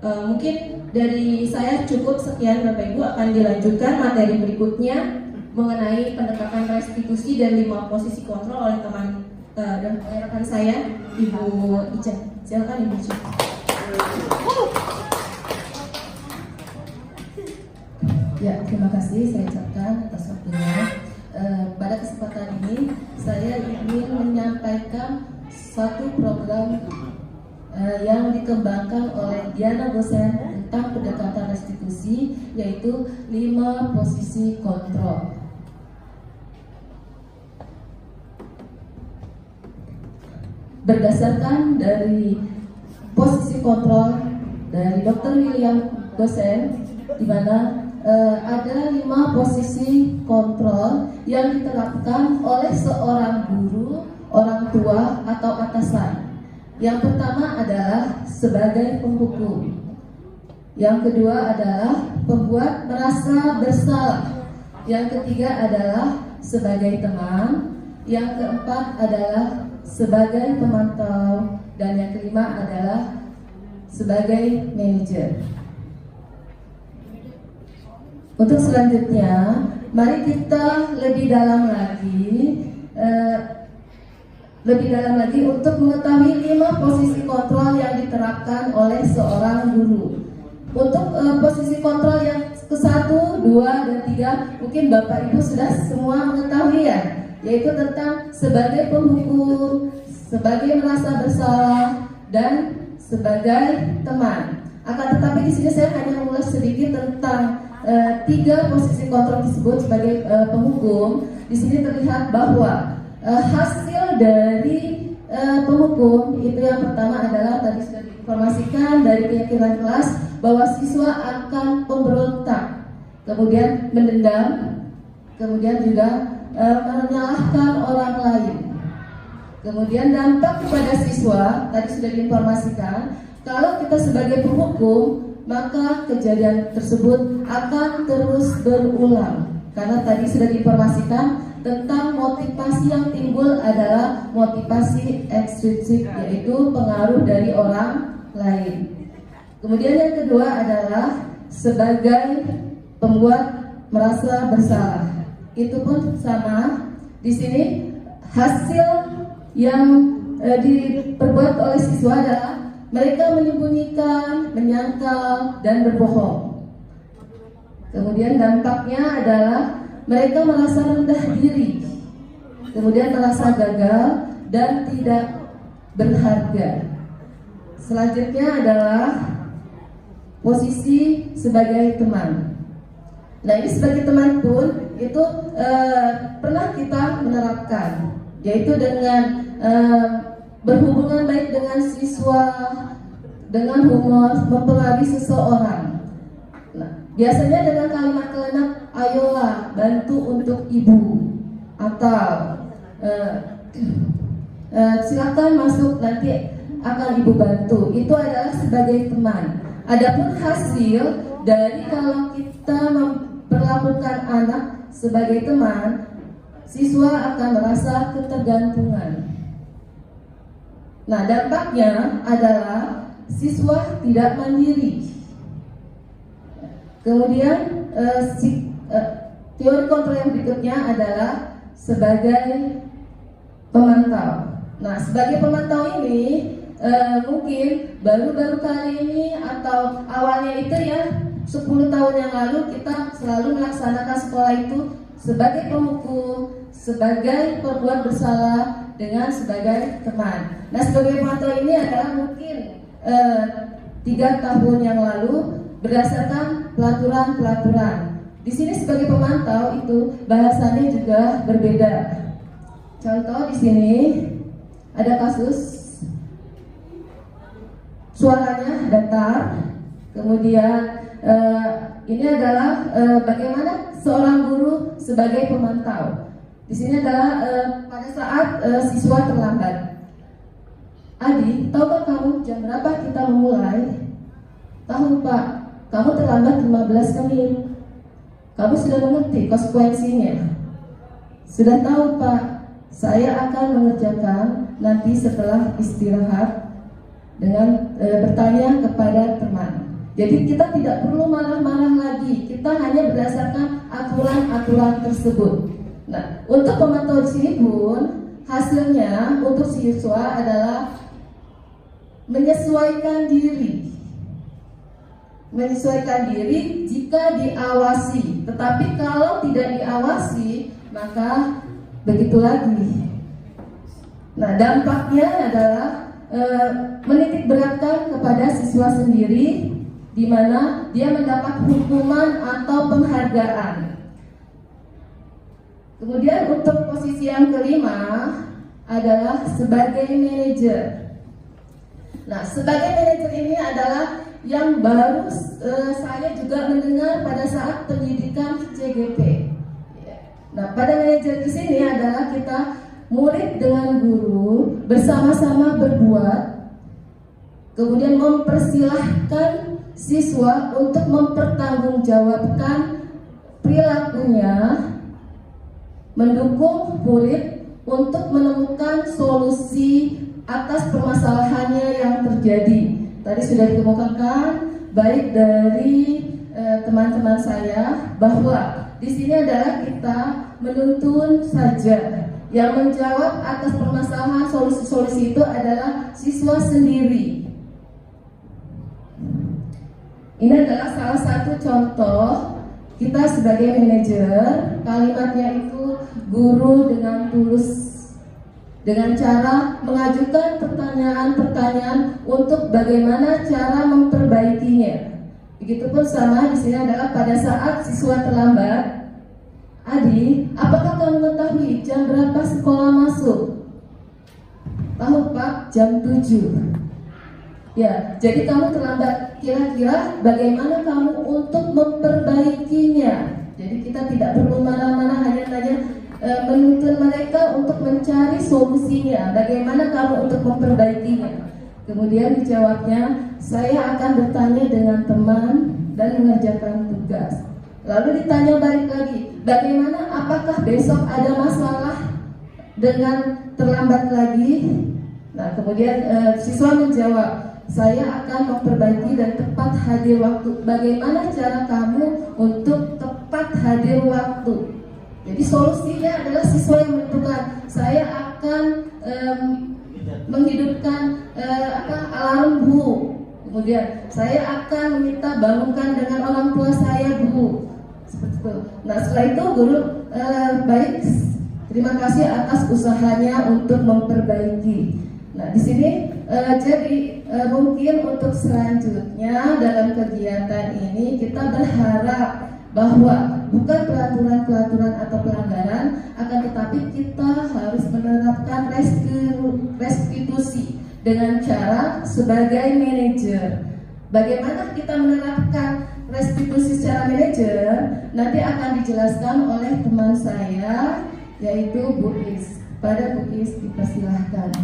Mungkin dari saya cukup sekian, Bapak Ibu, akan dilanjutkan materi berikutnya mengenai pendekatan restitusi dan 5 posisi kontrol oleh teman dan rekan saya, Ibu Ica. Silakan Ibu Ica. Ya, terima kasih saya ucapkan atas waktunya. Pada kesempatan ini saya ingin menyampaikan satu program yang dikembangkan oleh Diana Gosen tentang pendekatan restitusi, yaitu 5 posisi kontrol. Berdasarkan dari posisi kontrol dari Dr. William Gosen, di mana ada 5 posisi kontrol yang diterapkan oleh seorang guru, orang tua, atau atasan. Yang pertama adalah sebagai penghukum. Yang kedua adalah pembuat merasa bersalah. Yang ketiga adalah sebagai teman. Yang keempat adalah sebagai pemantau. Dan yang kelima adalah sebagai manajer. Untuk selanjutnya, mari kita lebih dalam lagi untuk mengetahui 5 posisi kontrol yang diterapkan oleh seorang guru. Untuk posisi kontrol yang ke-1, 2, dan 3 mungkin Bapak Ibu sudah semua mengetahui ya, yaitu tentang sebagai penghukum, sebagai merasa bersalah, dan sebagai teman. Akan tetapi di sini saya hanya mengulas sedikit tentang 3 posisi kontrol tersebut. Sebagai penghukum, di sini terlihat bahwa hasil dari penghukum itu yang pertama adalah tadi sudah diinformasikan dari keyakinan kelas bahwa siswa akan pemberontak, kemudian mendendam, kemudian juga menyalahkan orang lain. Kemudian dampak kepada siswa tadi sudah diinformasikan, kalau kita sebagai penghukum maka kejadian tersebut akan terus berulang. Karena tadi sudah diinformasikan tentang motivasi yang timbul adalah motivasi ekstrinsik, yaitu pengaruh dari orang lain. Kemudian yang kedua adalah sebagai pembuat merasa bersalah. Itu pun sama. Di sini hasil yang diperbuat oleh siswa adalah mereka menyembunyikan, menyangkal, dan berbohong. Kemudian dampaknya adalah mereka merasa rendah diri, kemudian merasa gagal dan tidak berharga. Selanjutnya adalah posisi sebagai teman. Nah, ini sebagai teman pun itu pernah kita menerapkan, yaitu dengan berhubungan baik dengan siswa, dengan humor, mempengaruhi seseorang. Nah, Biasanya dengan kalimat-kalimat ayolah bantu untuk ibu, atau silakan masuk nanti akan ibu bantu. Itu adalah sebagai teman. Adapun hasil dari kalau kita memperlakukan anak sebagai teman, siswa akan merasa ketergantungan. Nah, dampaknya adalah siswa tidak mandiri. Kemudian teori kontrol yang berikutnya adalah sebagai pemantau. Nah, sebagai pemantau ini mungkin baru-baru kali ini atau awalnya itu ya 10 tahun yang lalu kita selalu melaksanakan sekolah itu sebagai pemukul, sebagai pembuat bersalah, dengan sebagai teman. Nah, sebagai pemantau ini adalah mungkin 3 tahun yang lalu berdasarkan pelaturan-pelaturan. Di sini sebagai pemantau itu bahasanya juga berbeda. Contoh di sini ada kasus suaranya datar, kemudian ini adalah bagaimana seorang guru sebagai pemantau. Di sini adalah pada saat siswa terlambat. Adi, tahukah kamu jam berapa kita memulai? Tahu Pak, kamu terlambat 15 menit. Kamu sudah mengerti konsekuensinya? Sudah tahu Pak, saya akan mengerjakan nanti setelah istirahat dengan bertanya kepada teman. Jadi kita tidak perlu marah-marah lagi, kita hanya berdasarkan aturan-aturan tersebut. Nah, untuk pemantau di sini pun hasilnya untuk siswa adalah menyesuaikan diri. Menyesuaikan diri jika diawasi, tetapi kalau tidak diawasi maka begitu lagi. Nah, dampaknya adalah menitik beratkan kepada siswa sendiri, di mana dia mendapat hukuman atau penghargaan. Kemudian untuk posisi yang kelima adalah sebagai manajer. Nah, sebagai manajer ini adalah yang baru saya juga mendengar pada saat pendidikan CGP. Nah, pada manajer di sini adalah kita murid dengan guru bersama-sama berbuat, kemudian mempersilahkan siswa untuk mempertanggungjawabkan perilakunya, mendukung murid untuk menemukan solusi atas permasalahannya yang terjadi. Tadi sudah dikemukakan baik dari teman-teman saya bahwa di sini adalah kita menuntun saja. Yang menjawab atas permasalahan solusi-solusi itu adalah siswa sendiri. Ini adalah salah satu contoh kita sebagai manajer. Kalimatnya itu guru dengan tulus, dengan cara mengajukan pertanyaan-pertanyaan untuk bagaimana cara memperbaikinya. Begitupun sama di sini adalah pada saat siswa terlambat. Adi, apakah kamu mengetahui jam berapa sekolah masuk? Tahu Pak, jam 7. Ya, jadi kamu terlambat. Kira-kira bagaimana kamu untuk memperbaikinya? Jadi kita tidak perlu marah-marah, hanya menuntun mereka untuk mencari solusinya. Bagaimana kamu untuk memperbaikinya? Kemudian dijawabnya, saya akan bertanya dengan teman dan mengerjakan tugas. Lalu ditanya balik lagi, bagaimana, apakah besok ada masalah dengan terlambat lagi? Nah, kemudian siswa menjawab, saya akan memperbaiki dan tepat hadir waktu. Bagaimana cara kamu untuk tepat hadir waktu? Jadi solusinya adalah siswa yang menentukan. Saya akan menghidupkan alarm Bu. Kemudian saya akan meminta bangunkan dengan orang tua saya Bu. Seperti itu. Nah, setelah itu guru baik, terima kasih atas usahanya untuk memperbaiki. Nah, di sini jadi mungkin untuk selanjutnya dalam kegiatan ini kita berharap bahwa bukan peraturan-peraturan atau pelanggaran, akan tetapi kita harus menerapkan restitusi dengan cara sebagai manajer. Bagaimana kita menerapkan restitusi secara manajer nanti akan dijelaskan oleh teman saya yaitu Bu Is. Pada Bu Is dipersilahkan.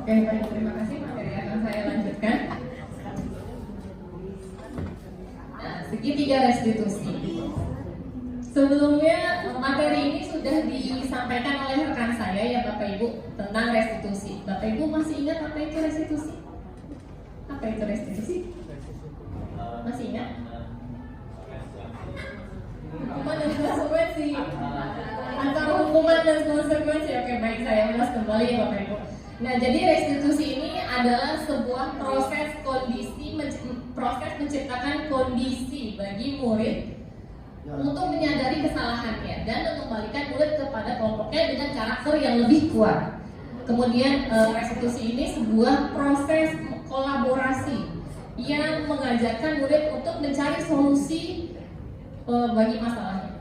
Oke, baik, terima kasih. Materi akan saya lanjutkan. Nah, segitiga restitusi. Sebelumnya materi ini sudah disampaikan oleh rekan saya ya Bapak Ibu tentang restitusi. Bapak Ibu masih ingat apa itu restitusi? Apa itu restitusi? Masih ingat? Hukuman dan konsekuensi. Antara hukuman dan konsekuensi. Oke, baik, saya ulas kembali ya Bapak Ibu. Nah, jadi restitusi ini adalah sebuah proses menciptakan kondisi bagi murid untuk menyadari kesalahannya dan mengembalikan murid kepada kelompoknya dengan karakter yang lebih kuat. Kemudian restitusi ini sebuah proses kolaborasi yang mengajarkan murid untuk mencari solusi bagi masalahnya.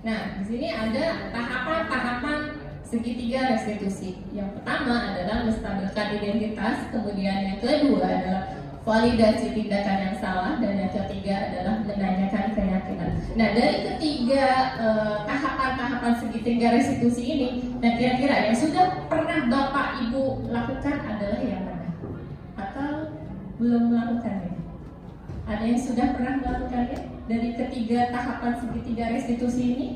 Nah, di sini ada tahapan-tahapan segitiga restitusi. Yang pertama adalah menstabilkan identitas, kemudian yang kedua adalah validasi tindakan yang salah, dan yang ketiga adalah menanyakan keyakinan. Nah, dari ketiga tahapan-tahapan segitiga restitusi ini, nah kira-kira yang sudah pernah Bapak Ibu lakukan adalah yang mana? Atau belum melakukannya? Ada yang sudah pernah melakukannya dari ketiga tahapan segitiga restitusi ini?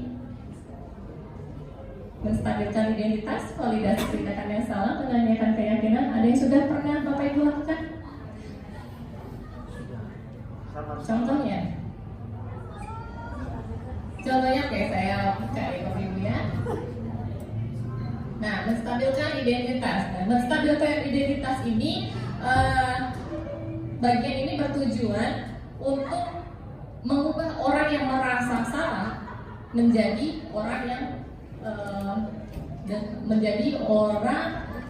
Menstabilkan identitas, validasi tindakan yang salah, menanyakan keyakinan. Ada yang sudah pernah Bapak Ibu lakukan? Contohnya? Contohnya kayak saya buka ya Bapak Ibu ya. Nah, menstabilkan identitas. Nah, menstabilkan identitas ini bagian ini bertujuan untuk mengubah orang yang merasa salah menjadi orang yang dan menjadi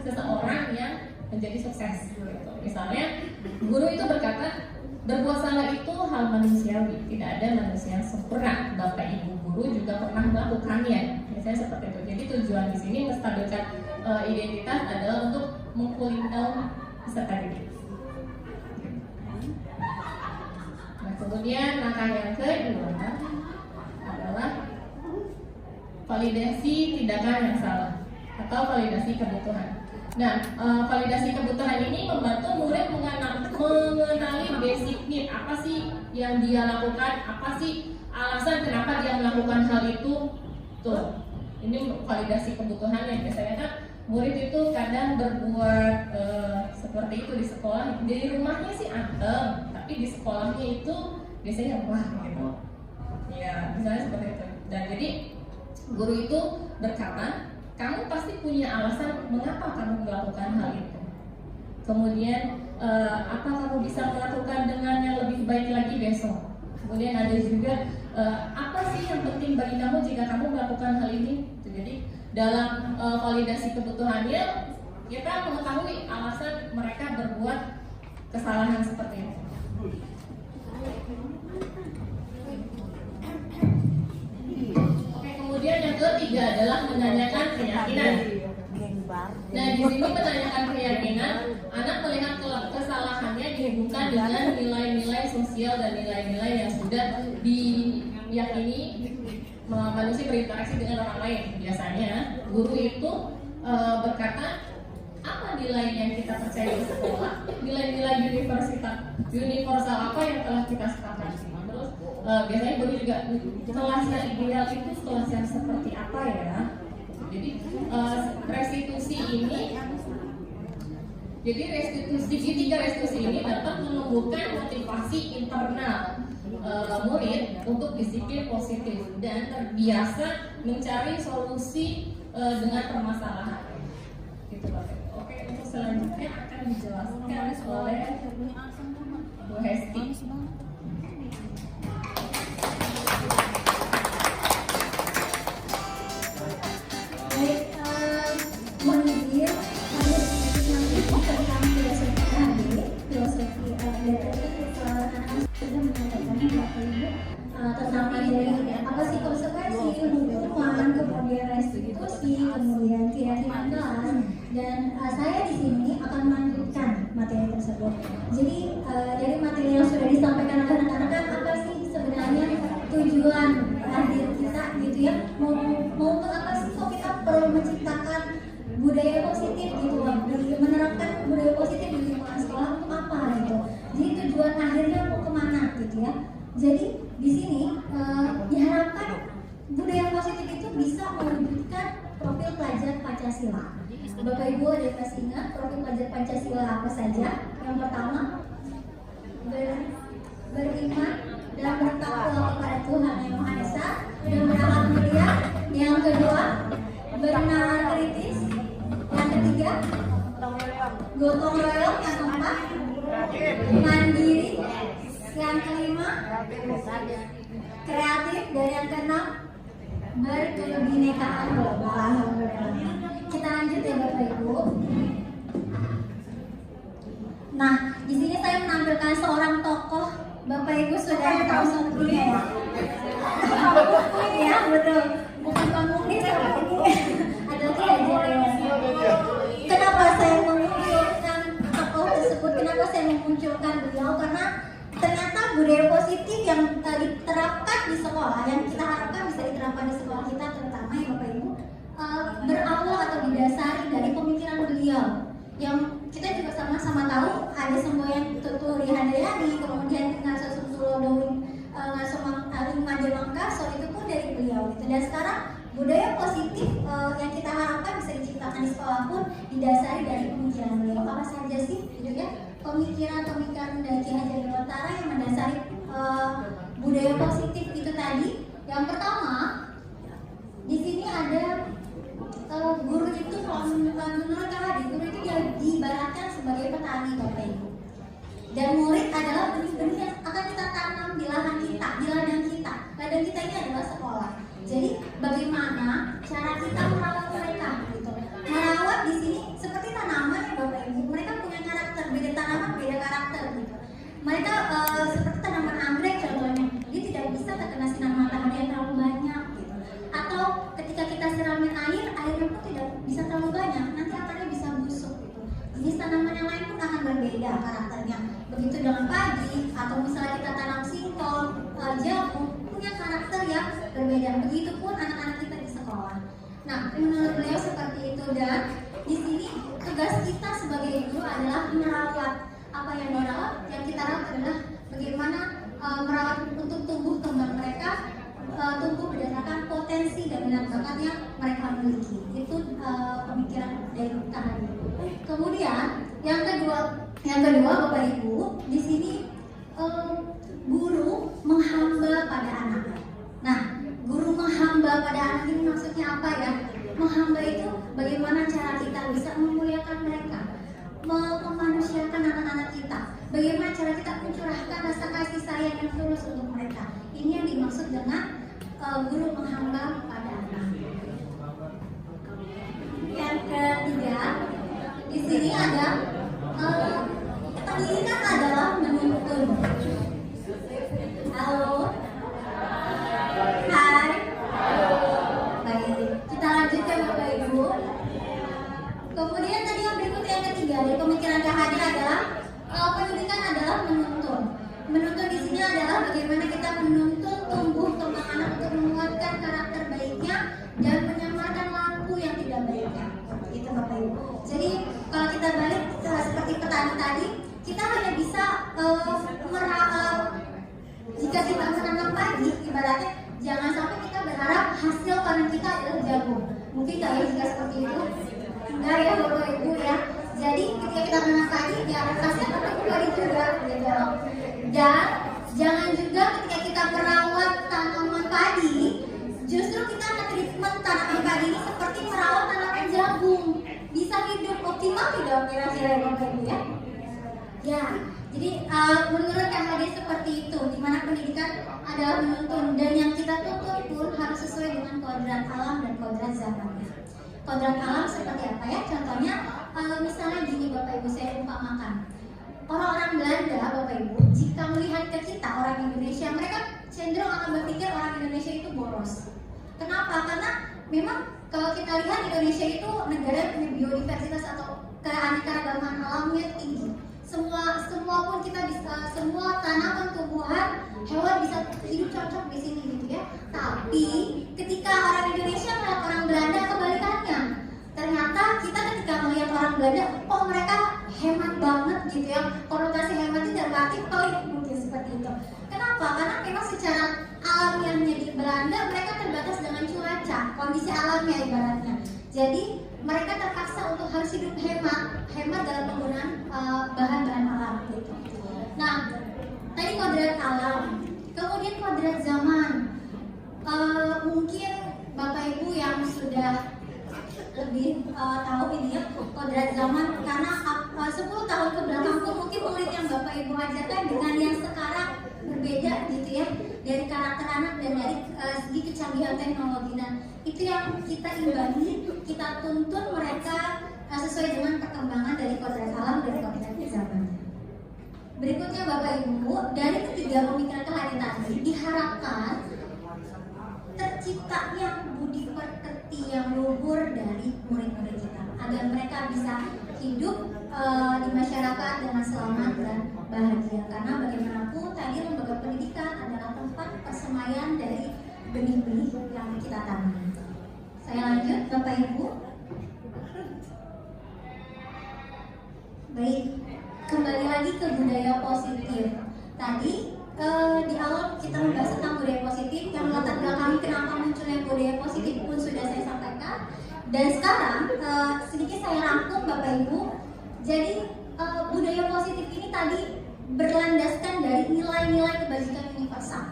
seseorang yang menjadi sukses. Gitu. Misalnya, guru itu berkata, berbuat salah itu hal manusiawi, tidak ada manusia yang sempurna. Bapak Ibu guru juga pernah melakukannya. Misalnya seperti itu. Jadi tujuan di sini menstabilkan identitas adalah untuk meng-cooling down peserta didik. Nah, kemudian langkah yang kedua adalah validasi tindakan yang salah atau validasi kebutuhan. Nah, validasi kebutuhan ini membantu murid mengenali basic need, apa sih yang dia lakukan, apa sih alasan kenapa dia melakukan hal itu. Tuh, ini validasi kebutuhan yang biasanya kan murid itu kadang berbuat seperti itu di sekolah. Di rumahnya sih anteng, tapi di sekolahnya itu biasanya wah gitu. Ya, misalnya seperti itu. Dan jadi guru itu berkata, kamu pasti punya alasan mengapa kamu melakukan hal itu. Kemudian apa kamu bisa melakukan dengan yang lebih baik lagi besok. Kemudian ada juga apa sih yang penting bagi kamu jika kamu melakukan hal ini. Jadi dalam validasi kebutuhannya kita mengetahui alasan mereka berbuat kesalahan seperti itu. Kemudian yang ketiga adalah menanyakan keyakinan. Nah, di sini menanyakan keyakinan, anak melihat kesalahannya dihubungkan dengan nilai-nilai sosial dan nilai-nilai yang sudah diyakini manusia berinteraksi dengan orang lain. Biasanya guru itu berkata, apa nilai yang kita percaya di sekolah? Nilai-nilai universal apa yang telah kita sepakati? Terus biasanya guru juga kelas yang ideal itu kelas yang seperti apa ya? Jadi restitusi tiga restitusi ini dapat menumbuhkan motivasi internal murid untuk disiplin positif dan terbiasa mencari solusi dengan permasalahan. Gitu Pak. Oke, untuk selanjutnya akan dijelaskan oleh Bu Hesti. Baik, mohon izin, kami sedikit nanti tentang filosofi tadi, filosofi data Jadi dari materi yang sudah disampaikan oleh anak-anak, apa sih sebenarnya tujuan hadir kita gitu ya? Mau untuk apa sih kok kita perlu menciptakan budaya positif gitu, menerapkan budaya positif di lingkungan sekolah untuk apa gitu? Jadi tujuan akhirnya mau kemana gitu ya? Jadi di sini diharapkan budaya positif itu bisa mewujudkan profil pelajar Pancasila. Bapak Ibu ada yang masih ingat profil pelajar Pancasila apa saja? Yang pertama, beriman dan bertakwa kepada Tuhan Yang Maha Esa dan berakhlak mulia. Yang kedua, bernalar kritis. Yang ketiga, gotong royong. Yang keempat, mandiri. Yang kelima, kreatif. Dan yang keenam, berkebinekaan global. Kita lanjut ya Bapak Ibu. Nah, di sini saya menampilkan seorang tokoh. Bapak Ibu sudah tahu sosoknya ya? Ya betul. Bukan pamungkas seperti ini. Ada lagi aja. Kenapa saya memunculkan tokoh tersebut? Kenapa saya memunculkan beliau? Karena ternyata budaya positif yang diterapkan di sekolah, yang kita harapkan bisa diterapkan di sekolah kita, terutama ya Bapak Ibu, berawal atau didasari dari pemikiran beliau. Yang kita juga sama-sama tahu ada semboyan Tuturi Handayani, kemudian Ngaso Sumsulodowin, Ngaso Aling Majalengka, itu pun dari beliau gitu. Dan sekarang budaya positif yang kita harapkan bisa diciptakan di sekolah pun didasari dari pemikiran beliau. Apa saja sih gitu ya? Pemikiran dari Ki Hajar Dewantara yang mendasari budaya positif itu tadi. Yang pertama, di sini ada guru itu, menurut Kak guru itu dia diibaratkan sebagai petani Bapak Ibu. Dan murid adalah benih-benih yang akan kita tanam di lahan kita, di ladang kita. Ladang kita ini adalah sekolah. Jadi bagaimana cara kita merawat mereka gitu. Merawat di sini seperti tanaman ya Bapak Ibu. Mereka punya karakter, beda tanaman beda karakter gitu. Mereka seperti tanaman anggrek contohnya, dia tidak bisa terkena sinar matahari yang terlalu banyak gitu. Atau ketika kita siramin airnya pun tidak bisa terlalu banyak, nanti akarnya bisa busuk gitu. Jenis tanaman yang lain pun akan berbeda karakternya. Begitu dengan padi atau misalnya kita tanam singkong, jagung, punya karakter yang berbeda. Begitupun anak-anak kita di sekolah. Nah, menurut beliau seperti itu. Dan di sini tugas kita sebagai guru adalah merawat. Apa yang dirawat? Yang kita rawat adalah bagaimana merawat untuk tumbuh kembang mereka, tumbuh berdasarkan potensi dan minat bakat yang mereka miliki. Itu pemikiran dari kami. Kemudian yang kedua Bapak Ibu, di sini guru menghamba pada anak. Nah, guru menghamba pada anak ini maksudnya apa ya? Menghamba itu bagaimana cara kita bisa memuliakan mereka, memanusiakan anak-anak kita. Bagaimana cara kita mencurahkan rasa kasih sayang yang tulus untuk mereka. Ini yang dimaksud dengan guru menghamba pada anak. Yang ketiga, di sini ada pendidikan adalah menuntun. Halo, hai. Baik, kita lanjutkan Bapak Ibu. Kemudian tadi yang berikut yang ketiga dari pemikiran Kak Hadi adalah pendidikan adalah menuntun. Menuntun di sini adalah bagaimana kita menuntun tumbuh kembang anak untuk menguatkan karakter baiknya dan menyamarkan lampu yang tidak baiknya. Itu Bapak Ibu. Jadi kalau kita balik seperti petani tadi, kita hanya bisa jika kita menanam padi, ibaratnya jangan sampai kita berharap hasil panen kita adalah jagung. Mungkin kayak jika seperti itu, enggak ya Bapak Ibu ya. Jadi ketika kita menanam padi, ya hasilnya tetap padi juga, gitu. Dan jangan juga ketika kita merawat tanaman padi, justru kita treatment tanaman padi ini seperti merawat tanaman jagung. Bisa hidup optimal tidak kira-kira Bapak Ibu ya? Ya, jadi menurut Kak Hadi seperti itu, di mana pendidikan adalah menuntun, dan yang kita tuntun pun harus sesuai dengan kodrat alam dan kodrat zamannya. Kodrat alam seperti apa ya? Contohnya, misalnya gini Bapak Ibu, saya umpamakan. Orang-orang Belanda Bapak Ibu, jika melihat ke kita orang Indonesia, mereka cenderung akan berpikir orang Indonesia itu boros. Kenapa? Karena memang kalau kita lihat Indonesia itu negara yang punya biodiversitas atau keanekaragaman alamnya tinggi. semua pun kita bisa, semua tanaman, tumbuhan, hewan bisa hidup cocok di sini gitu ya. Tapi ketika orang Indonesia melihat orang Belanda kebalikannya. Ternyata kita ketika melihat orang Belanda, oh mereka hemat banget gitu ya. Konotasi hemat itu dalam arti pelit mungkin seperti itu. Kenapa? Karena memang secara alamiahnya di Belanda mereka terbatas dengan cuaca, kondisi alamnya ibaratnya. Jadi mereka terpaksa untuk harus hidup hemat dalam penggunaan bahan-bahan alam gitu. Nah, tadi kodrat alam, kemudian kodrat zaman. Mungkin Bapak Ibu yang sudah lebih tahu ini ya kodrat zaman, karena 10 tahun ke belakang pun mungkin murid yang Bapak Ibu ajarkan dengan yang sekarang berbeda gitu ya, dari karakter anak dan dari segi kecanggihan teknologi. Nah, itu yang kita imbangi, kita tuntun mereka sesuai dengan perkembangan dari kodrat alam dan kodrat zaman. Berikutnya Bapak Ibu, dari ketiga pemikiran kehadiran tadi diharapkan terciptanya budi pekerti yang luhur dari murid-murid kita, agar mereka bisa hidup di masyarakat dengan selamat dan bahagia. Karena bagaimanapun tadi lembaga pendidikan adalah tempat persemaian dari benih-benih yang kita tanam. Saya lanjut Bapak Ibu. Baik, kembali lagi ke budaya positif. Tadi di awal kita membahas tentang budaya positif, yang melatar belakangi kenapa munculnya budaya positif pun sudah saya sampaikan. Dan sekarang sedikit saya rangkum Bapak Ibu. Jadi budaya positif ini tadi berlandaskan dari nilai-nilai kebajikan universal.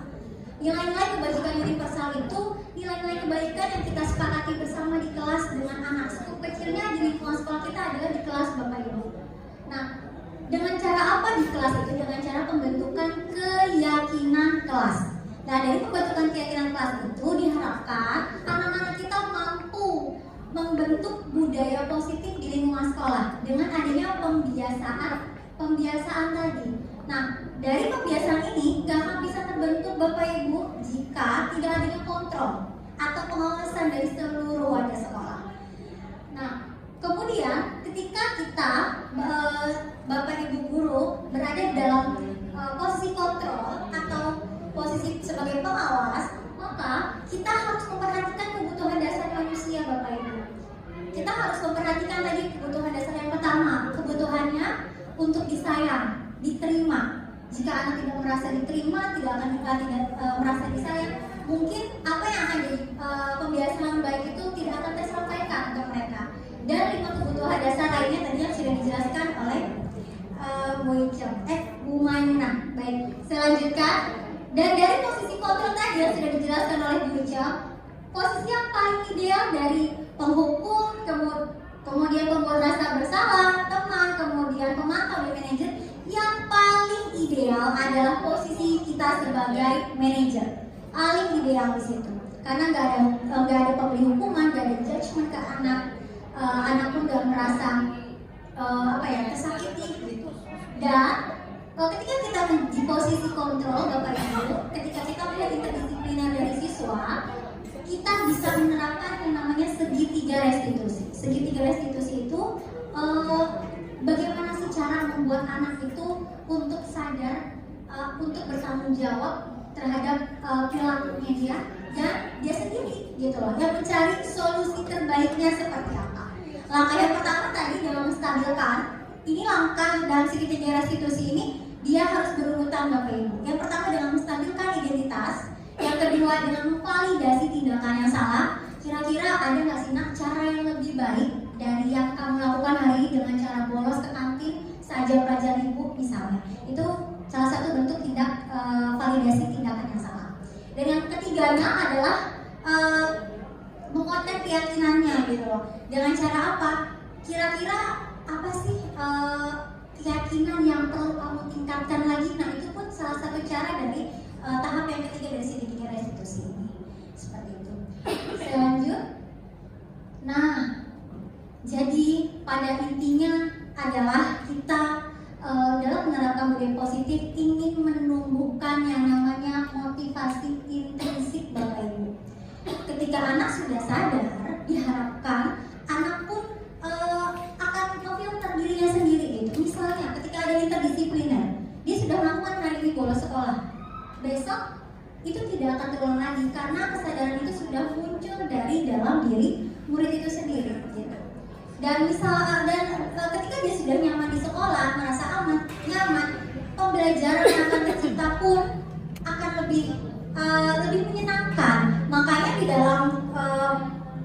Nilai-nilai kebajikan universal itu nilai-nilai kebaikan yang kita sepakati bersama di kelas dengan anak. Skup kecilnya di lingkungan sekolah kita adalah di kelas Bapak Ibu. Nah, dengan cara apa di kelas itu? Dengan cara pembentukan keyakinan kelas. Nah, dari pembentukan keyakinan kelas itu diharapkan anak-anak kita mampu membentuk budaya positif di lingkungan sekolah dengan adanya pembiasaan tadi. Nah, dari pembiasaan ini gak akan bisa terbentuk Bapak Ibu jika tidak adanya kontrol atau pengawasan dari seluruh wadah sekolah. Nah, kemudian ketika kita Bapak Ibu guru berada di dalam posisi kontrol atau posisi sebagai pengawas, maka kita harus memperhatikan kebutuhan dasar manusia Bapak Ibu. Kita harus memperhatikan tadi kebutuhan dasar yang pertama, kebutuhannya untuk disayang, diterima. Jika anak tidak merasa diterima, tidak merasa disayang, mungkin apa yang akan jadi pembiasaan baik itu tidak akan tersampaikan ke mereka. Dan 5 kebutuhan dasar lainnya tadi yang sudah dijelaskan oleh Bu Mainah. Baik, saya lanjutkan. Dan dari posisi kontrol tadi yang sudah dijelaskan oleh Bu Ica, posisi yang paling ideal dari penghukum, kemudian pembuat rasa bersalah, teman, kemudian pemantau dan manajer, yang paling ideal adalah posisi kita sebagai manajer. Paling ideal di situ, karena nggak ada pemberi hukuman, nggak ada judgement ke anak, anak pun nggak merasa tersakiti. Dan ketika kita di posisi kontrol Bapak Ibu, ketika kita melihat interdisipliner dari siswa, kita bisa menerapkan yang namanya segitiga restitusi. Segitiga restitusi itu bagaimana sih cara membuat anak itu untuk sadar, untuk bertanggung jawab terhadap perilakunya dia dan dia sendiri gitu loh, yang mencari solusi terbaiknya seperti apa. Langkah yang pertama tadi dalam menstabilkan, ini langkah dalam segitiga restitusi ini dia harus berurutan Bapak Ibu. Yang pertama dengan menstabilkan identitas, yang kedua dengan memvalidasi tindakan yang salah. Kira-kira ada nggak sih nak cara yang lebih baik dari yang kamu lakukan hari ini dengan cara bolos ke kantin saja pelajaran ibu misalnya? Itu salah satu bentuk tindak validasi tindakan yang salah. Dan yang ketiganya adalah menguatkan keyakinannya gitu loh. Dengan cara apa? Kira-kira apa sih keyakinan yang perlu kamu tingkatkan lagi? Nah, itu pun salah satu cara dari tahap yang ketiga dari segitiga restitusi ini. Seperti itu. Saya lanjut. Nah, jadi pada intinya adalah kita dalam menerapkan budaya positif ingin menumbuhkan yang namanya motivasi intrinsik Bapak Ibu. Ketika anak sudah sadar, diharapkan anak pun akan memfilter dirinya sendiri gitu. Misalnya ketika ada bersekolah. Besok itu tidak akan terulang lagi karena kesadaran itu sudah muncul dari dalam diri murid itu sendiri gitu. Dan ketika dia sudah nyaman di sekolah, merasa aman, nyaman, pembelajaran yang akan tercipta pun akan lebih menyenangkan. Makanya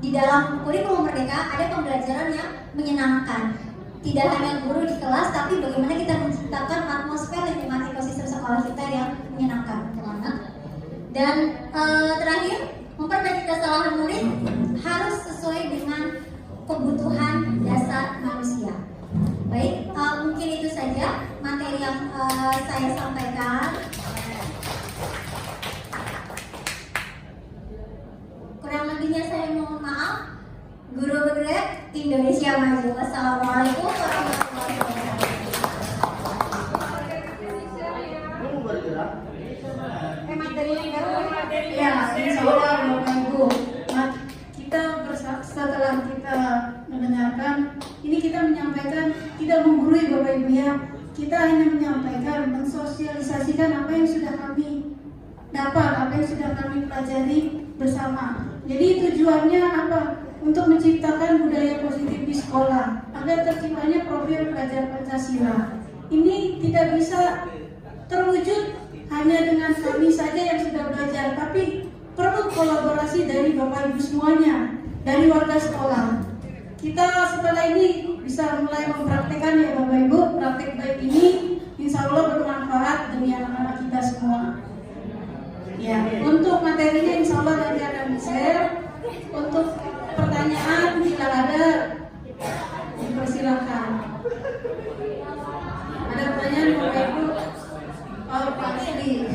di dalam kurikulum Merdeka ada pembelajaran yang menyenangkan. Tidak hanya guru di kelas, tapi bagaimana kita menciptakan atmosfer lingkungan ekosistem sekolah kita yang menyenangkan. Dan terakhir, memperbaiki kesalahan murid harus sesuai dengan kebutuhan dasar manusia. Baik, mungkin itu saja materi yang saya sampaikan. Kurang lebihnya saya mohon maaf. Guru bergerak, Indonesia maju. Wassalamualaikum warahmatullahi wabarakatuh. Ya, insya Allah Bapak Ibu. Nah, kita setelah kita mendengarkan, ini kita menyampaikan tidak menggurui Bapak Ibu ya. Kita hanya menyampaikan, mensosialisasikan apa yang sudah kami dapat, apa yang sudah kami pelajari bersama. Jadi tujuannya apa? Untuk menciptakan budaya positif di sekolah agar terciptanya profil pelajar Pancasila. Ini tidak bisa terwujud hanya dengan kami saja yang sudah belajar, tapi perlu kolaborasi dari Bapak Ibu semuanya, dari warga sekolah. Kita setelah ini bisa mulai mempraktekkan ya Bapak Ibu. Praktek baik ini insya Allah bermanfaat demi anak-anak kita semua. Ya, untuk materinya insya Allah nanti akan di-share. Untuk pertanyaan bila ada, dipersilakan. Ada pertanyaan Bapak Ibu? Oh, Pak Sri.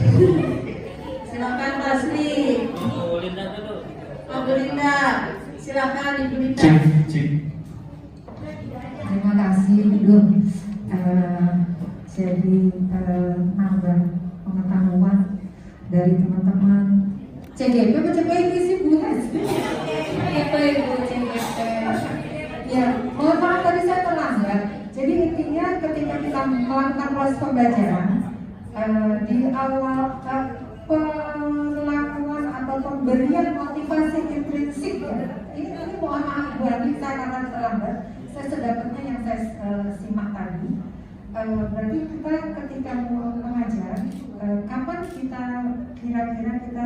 Silakan Pak Sri. Bu Linda. Silakan Ibu Linda. Terima kasih Bu. Jadi nambah pengetahuan dari teman-teman CGP apa CGP sih Bu? CGP Bu, CGP. Ya, mohon maaf tadi saya terlambat. Jadi intinya ketika kita melakukan proses pembelajaran di awal perlakuan atau pemberian motivasi intrinsik ya. Ini mohon maaf Bu Ani, saya karena terlambat. Saya sedapatnya yang saya simak tadi. Berarti kita ketika mau mengajar, kapan kita kira-kira kita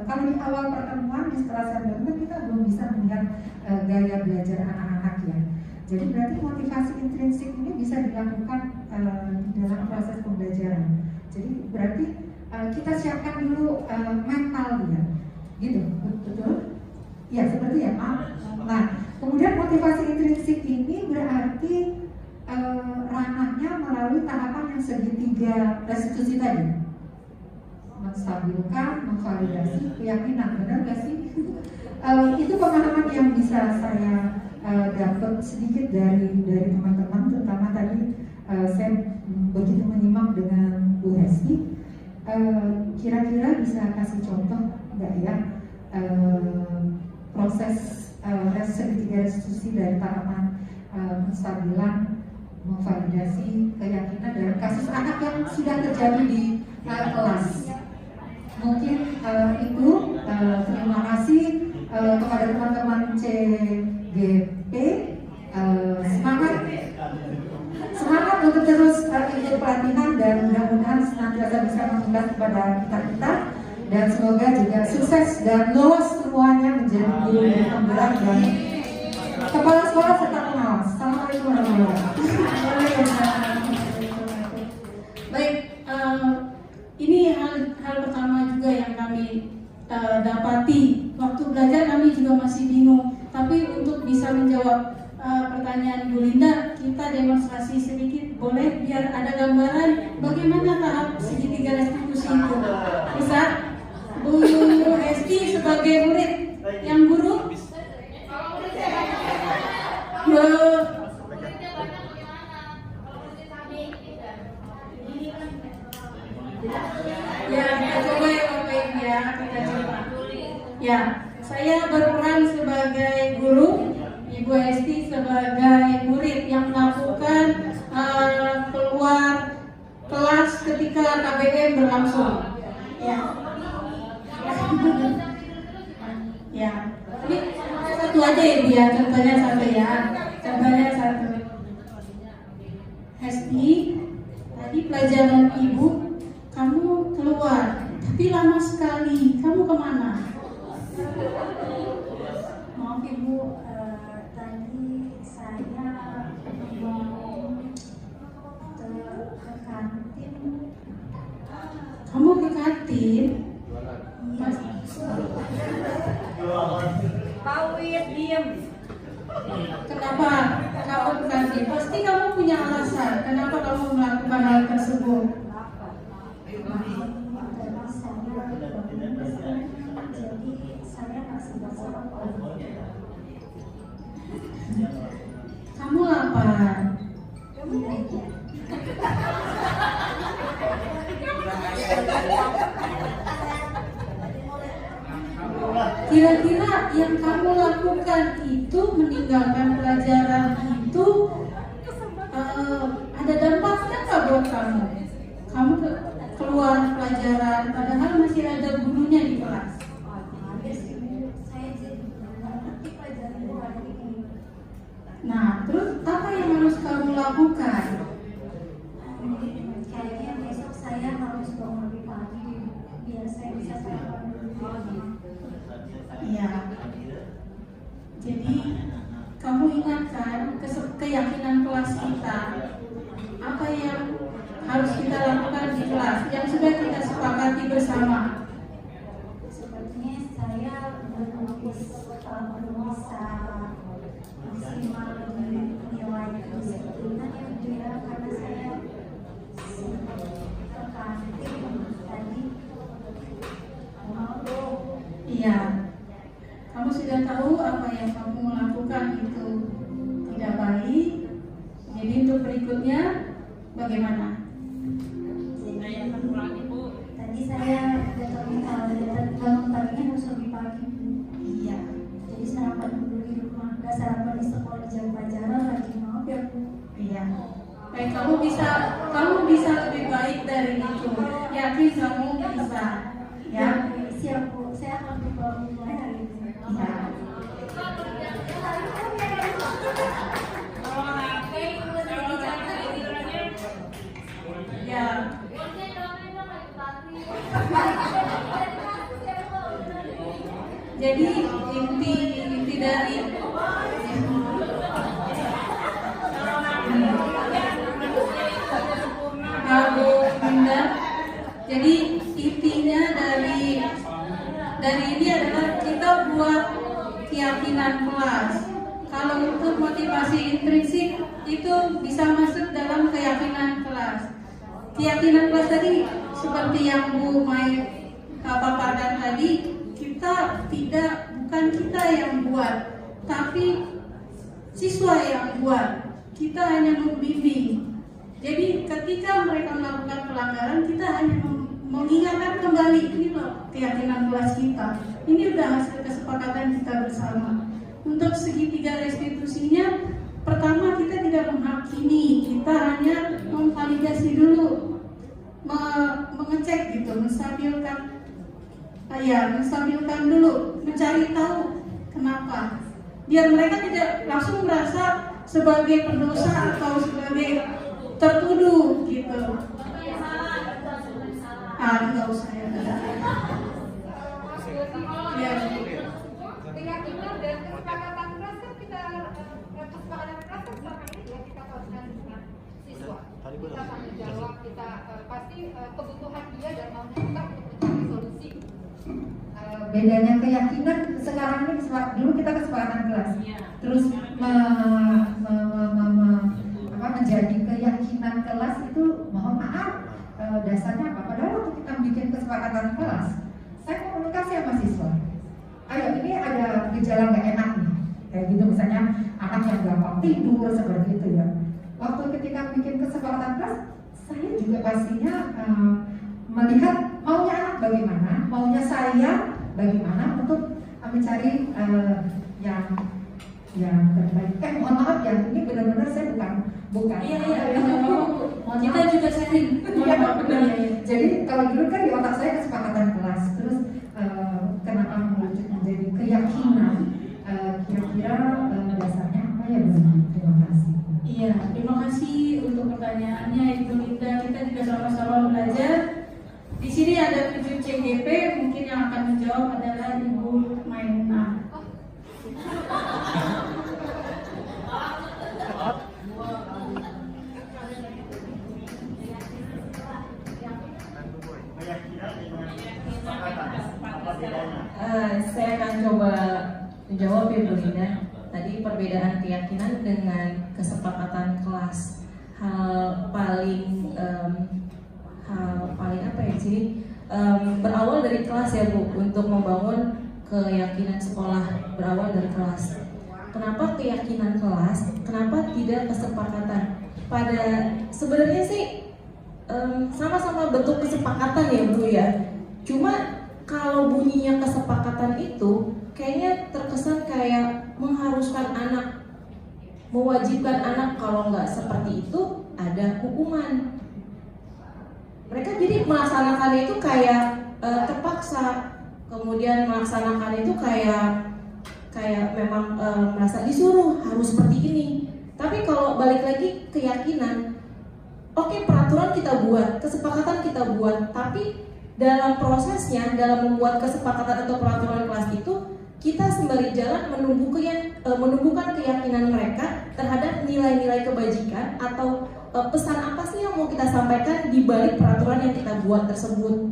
kalau di awal pertemuan di setelah saya kita belum bisa melihat gaya belajar anak-anak ya. Jadi berarti motivasi intrinsik ini bisa dilakukan di dalam proses pembelajaran. Jadi berarti kita siapkan dulu mental dia, gitu, betul? Ya seperti ya Pak. Nah, kemudian motivasi intrinsik ini berarti ranahnya melalui tahapan yang segitiga restitusi tadi, menstabilkan, memvalidasi, keyakinan, benar nggak sih? Itu pemahaman yang bisa saya dapat sedikit dari teman-teman, terutama tadi saya begitu menyimak dengan Bu Hesti. Kira-kira bisa kasih contoh nggak ya proses segitiga restitusi dari tahapan penstabilan, memvalidasi, keyakinan dalam kasus anak yang sudah terjadi di kelas. Mungkin itu terima kasih kepada teman-teman CGP. Semangat untuk terus ikut pelatihan dan mudah-mudahan senantiasa bisa mengikat kepada kita dan semoga juga sukses dan lolos semuanya menjadi guru yang penggerak dan kepala sekolah serta pengawas. Assalamualaikum warahmatullahi wabarakatuh. Baik, ini hal pertama juga yang kami dapati. Waktu belajar kami juga masih bingung. Tapi untuk bisa menjawab pertanyaan Bu Linda, kita demonstrasi sedikit boleh biar ada gambaran bagaimana tahap segitiga restitusi itu. Bisa Bu Hesti sebagai murid yang guru ya, kita coba ya Bapak Ibu ya, kita coba. Ya, saya berperan sebagai guru, Ibu Hesti sebagai murid yang melakukan keluar kelas ketika KBM berlangsung. Ya. Ya. Ini satu aja ya dia, contohnya satu ya. Contohnya satu. Hesti, tadi pelajaran ibu, kamu keluar, tapi lama sekali. Kamu kemana? Maaf ibu, tadi saya mau ke kantin. Kamu ke kantin? Mas, Pawit diem. kenapa kamu ke kantin? Pasti kamu punya alasan. Kenapa kamu melakukan hal tersebut? Jadi saya masih bersama. Kamu lapar. Kira-kira yang kamu lakukan itu, meninggalkan pelajaran itu, ada dampaknya nggak buat kamu? Kamu keluar pelajaran, padahal masih ada gurunya di kelas. Saya jadi ngerti pelajaran hari ini. Nah, terus apa yang harus kamu lakukan? Kayaknya besok saya harus bangun lebih pagi biar saya bisa sarapan dulu. Iya. Jadi kamu ingatkan keyakinan kelas kita, apa yang harus kita lakukan di kelas yang sudah kita sepakati bersama. Sepertinya saya belum bisa maksimal nilai kedisiplinan yang dia karena saya ke kantin tadi. Iya. Kamu sudah tahu apa yang kamu lakukan itu tidak baik. Jadi untuk berikutnya bagaimana? Tadi saya bangun paginya harus lebih pagi. Iya. Jadi sarapan dulu di rumah, nggak sarapan di sekolah jam pelajaran lagi, maaf ya Bu. Iya. Baik, kamu bisa lebih baik dari itu. Yakin kamu bisa. Ya. Siap Bu, saya akan coba mulai hari ini. Iya. Ya. Jadi inti dari Abu Bunda. Jadi intinya dari ini adalah kita buat keyakinan kelas. Kalau untuk motivasi intrinsik itu bisa masuk dalam keyakinan kelas. Keyakinan kelas tadi seperti yang Bu Mai paparkan tadi, bukan kita yang buat, tapi siswa yang buat. Kita hanya membimbing. Jadi ketika mereka melakukan pelanggaran, kita hanya mengingatkan kembali, ini loh keyakinan kelas kita. Ini udah hasil kesepakatan kita bersama. Untuk segitiga restitusinya, pertama kita tidak menghakimi, kita hanya memvalidasi dulu, mengecek gitu, menstabilkan dulu, mencari tahu kenapa. Biar mereka tidak langsung merasa sebagai pendosa atau sebagai tertuduh gitu. Enggak usah ya. Ya. Keyakinan dan kesepakatan kelas kan kita kesepakatan kelas kan selama ini ya kita lakukan dengan siswa. Kita tanggung jawab, kita pasti kebutuhan dia dan maunya kita untuk mencari solusi. Bedanya keyakinan sekarang ini dulu kita kesepakatan kelas, terus menjadi keyakinan kelas itu mohon maaf dasarnya apa? Padahal waktu kita bikin kesepakatan kelas, saya komunikasi sama siswa. Ayo ini ada gejala nggak enak nih, kayak gitu misalnya anak yang gampang tidur seperti itu ya. Waktu ketika bikin kesepakatan kelas, saya juga pastinya melihat maunya anak bagaimana, maunya saya bagaimana untuk mencari yang terbaik. Mohon maaf ya, ini benar-benar saya bukan bukan? Iya, kita juga sharing. Iya, benar. Jadi kalau dulu kan di otak saya kesepakatan kelas, terus kenapa merujuk menjadi keyakinan? Kira-kira dasarnya apa ya, Bu? Terima kasih. Iya, terima kasih untuk pertanyaannya Ibu Linda. Kita juga sama-sama belajar. Di sini ada 7 CGP, mungkin yang akan menjawab adalah Ibu Maimunah. Saya akan coba menjawab ya Bu Linda. Tadi perbedaan keyakinan dengan kesepakatan kelas. Hal paling apa ya sini berawal dari kelas ya Bu, untuk membangun keyakinan sekolah berawal dari kelas. Kenapa keyakinan kelas? Kenapa tidak kesepakatan? Pada sebenarnya sih sama-sama bentuk kesepakatan ya Bu ya. Cuma kalau bunyinya kesepakatan itu kayaknya terkesan kayak mengharuskan anak, mewajibkan anak, kalau nggak seperti itu ada hukuman. Mereka jadi melaksanakan itu kayak terpaksa, kemudian melaksanakan itu kayak memang merasa disuruh harus seperti ini. Tapi kalau balik lagi keyakinan, oke, peraturan kita buat, kesepakatan kita buat, tapi dalam prosesnya, dalam membuat kesepakatan atau peraturan kelas itu, kita sembari jalan menumbuhkan keyakinan mereka terhadap nilai-nilai kebajikan atau pesan apa sih yang mau kita sampaikan di balik peraturan yang kita buat tersebut.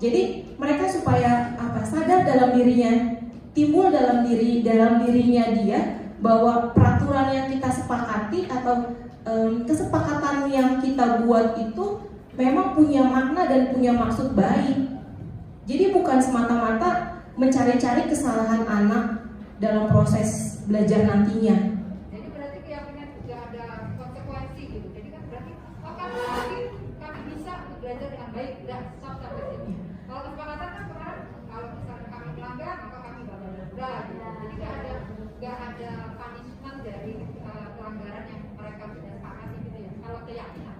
Jadi mereka supaya sadar dalam dirinya, timbul dalam dirinya dia bahwa peraturan yang kita sepakati atau kesepakatan yang kita buat itu memang punya makna dan punya maksud baik. Jadi bukan semata-mata mencari-cari kesalahan anak dalam proses belajar nantinya. Jadi berarti keyakinan juga ada konsekuensi gitu. Jadi kan berarti kami bisa belajar dengan baik, tidak sampai sini. Kalau kesepakatan kan kemarin kalau misalnya kami melanggar maka kami bakal denda. Jadi nggak ada punishment dari pelanggaran yang mereka sudah sepakati gitu ya. Kalau keyakinan.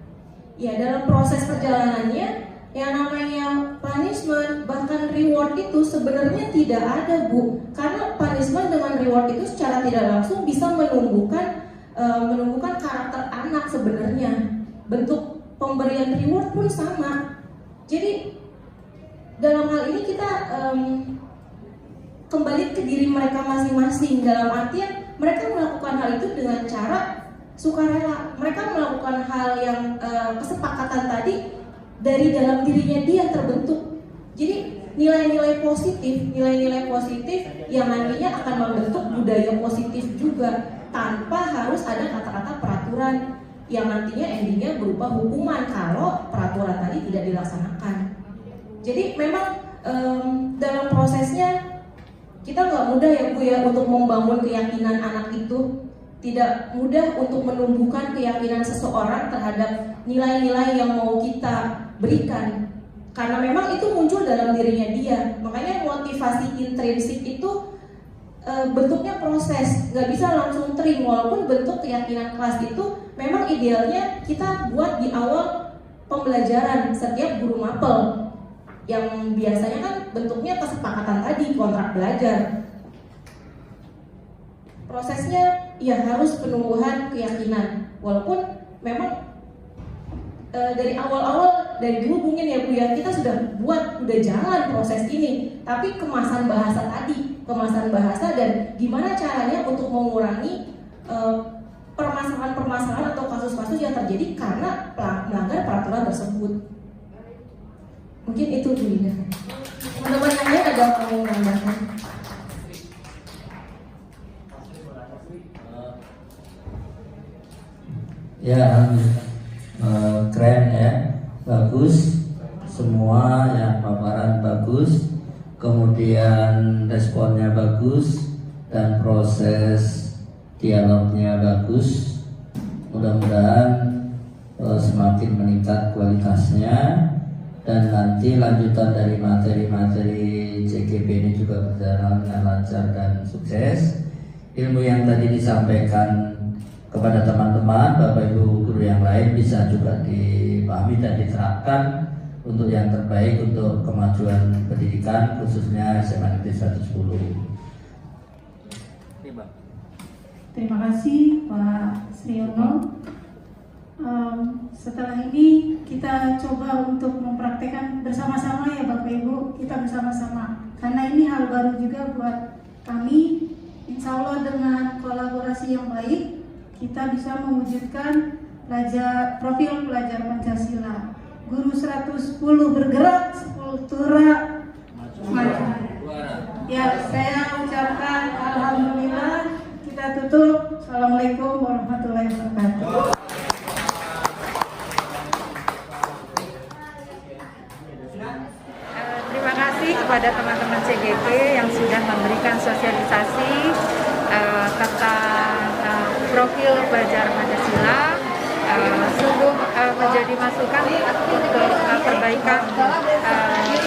Ya, dalam proses perjalanannya yang namanya punishment bahkan reward itu sebenarnya tidak ada Bu, karena punishment dengan reward itu secara tidak langsung bisa menumbuhkan karakter anak sebenarnya. Bentuk pemberian reward pun sama. Jadi dalam hal ini kita kembali ke diri mereka masing-masing, dalam artian mereka melakukan hal itu dengan cara sukarela. Mereka melakukan hal yang kesepakatan tadi dari dalam dirinya dia terbentuk. Jadi nilai-nilai positif yang nantinya akan membentuk budaya positif juga, tanpa harus ada kata-kata peraturan yang nantinya endingnya berupa hukuman kalau peraturan tadi tidak dilaksanakan. Jadi memang dalam prosesnya kita nggak mudah ya Bu ya untuk membangun keyakinan anak itu. Tidak mudah untuk menumbuhkan keyakinan seseorang terhadap nilai-nilai yang mau kita berikan, karena memang itu muncul dalam dirinya dia. Makanya motivasi intrinsik itu bentuknya proses, nggak bisa langsung trim. Walaupun bentuk keyakinan kelas itu memang idealnya kita buat di awal pembelajaran setiap guru mapel, yang biasanya kan bentuknya kesepakatan tadi, kontrak belajar. Prosesnya ya harus penumbuhan keyakinan, walaupun memang dari awal-awal, dari dulu mungkin ya Bu ya, kita sudah udah jalan proses ini, tapi kemasan bahasa dan gimana caranya untuk mengurangi permasalahan-permasalahan atau kasus-kasus yang terjadi karena melanggar peraturan tersebut. Mungkin itu Bu Linda. Teman-teman yang ada mau menambahkan? Ya, alhamdulillah. Keren ya, bagus. Semua yang paparan bagus, kemudian responnya bagus, dan proses dialognya bagus. Mudah-mudahan semakin meningkat kualitasnya, dan nanti lanjutan dari materi-materi CGP ini juga berjalan dengan lancar dan sukses. Ilmu yang tadi disampaikan kepada teman-teman, Bapak Ibu guru yang lain bisa juga dipahami dan diterapkan untuk yang terbaik untuk kemajuan pendidikan khususnya SMA Negeri 110. Terima kasih Pak Sriono. Setelah ini kita coba untuk mempraktekkan bersama-sama ya Bapak Ibu, kita bersama-sama. Karena ini hal baru juga buat kami. Insya Allah dengan kolaborasi yang baik, kita bisa mewujudkan profil pelajar Pancasila. Guru 110 bergerak, 10 tura maju. Ya, saya ucapkan alhamdulillah. Kita tutup. Assalamualaikum warahmatullahi wabarakatuh. Terima kasih kepada teman-teman CGP yang sudah memberikan sosialisasi tentang profil pelajar Pancasila. Sungguh menjadi masukan untuk perbaikan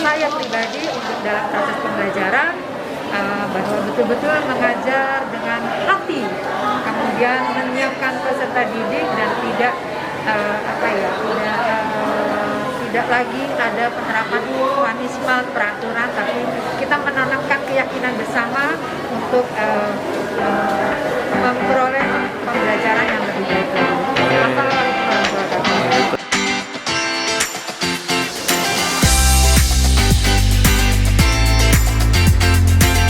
saya pribadi untuk dalam proses pembelajaran, bahwa betul-betul mengajar dengan hati, kemudian menyiapkan peserta didik dan tidak tidak lagi ada penerapan punishment, peraturan, tapi kita menanamkan keyakinan bersama untuk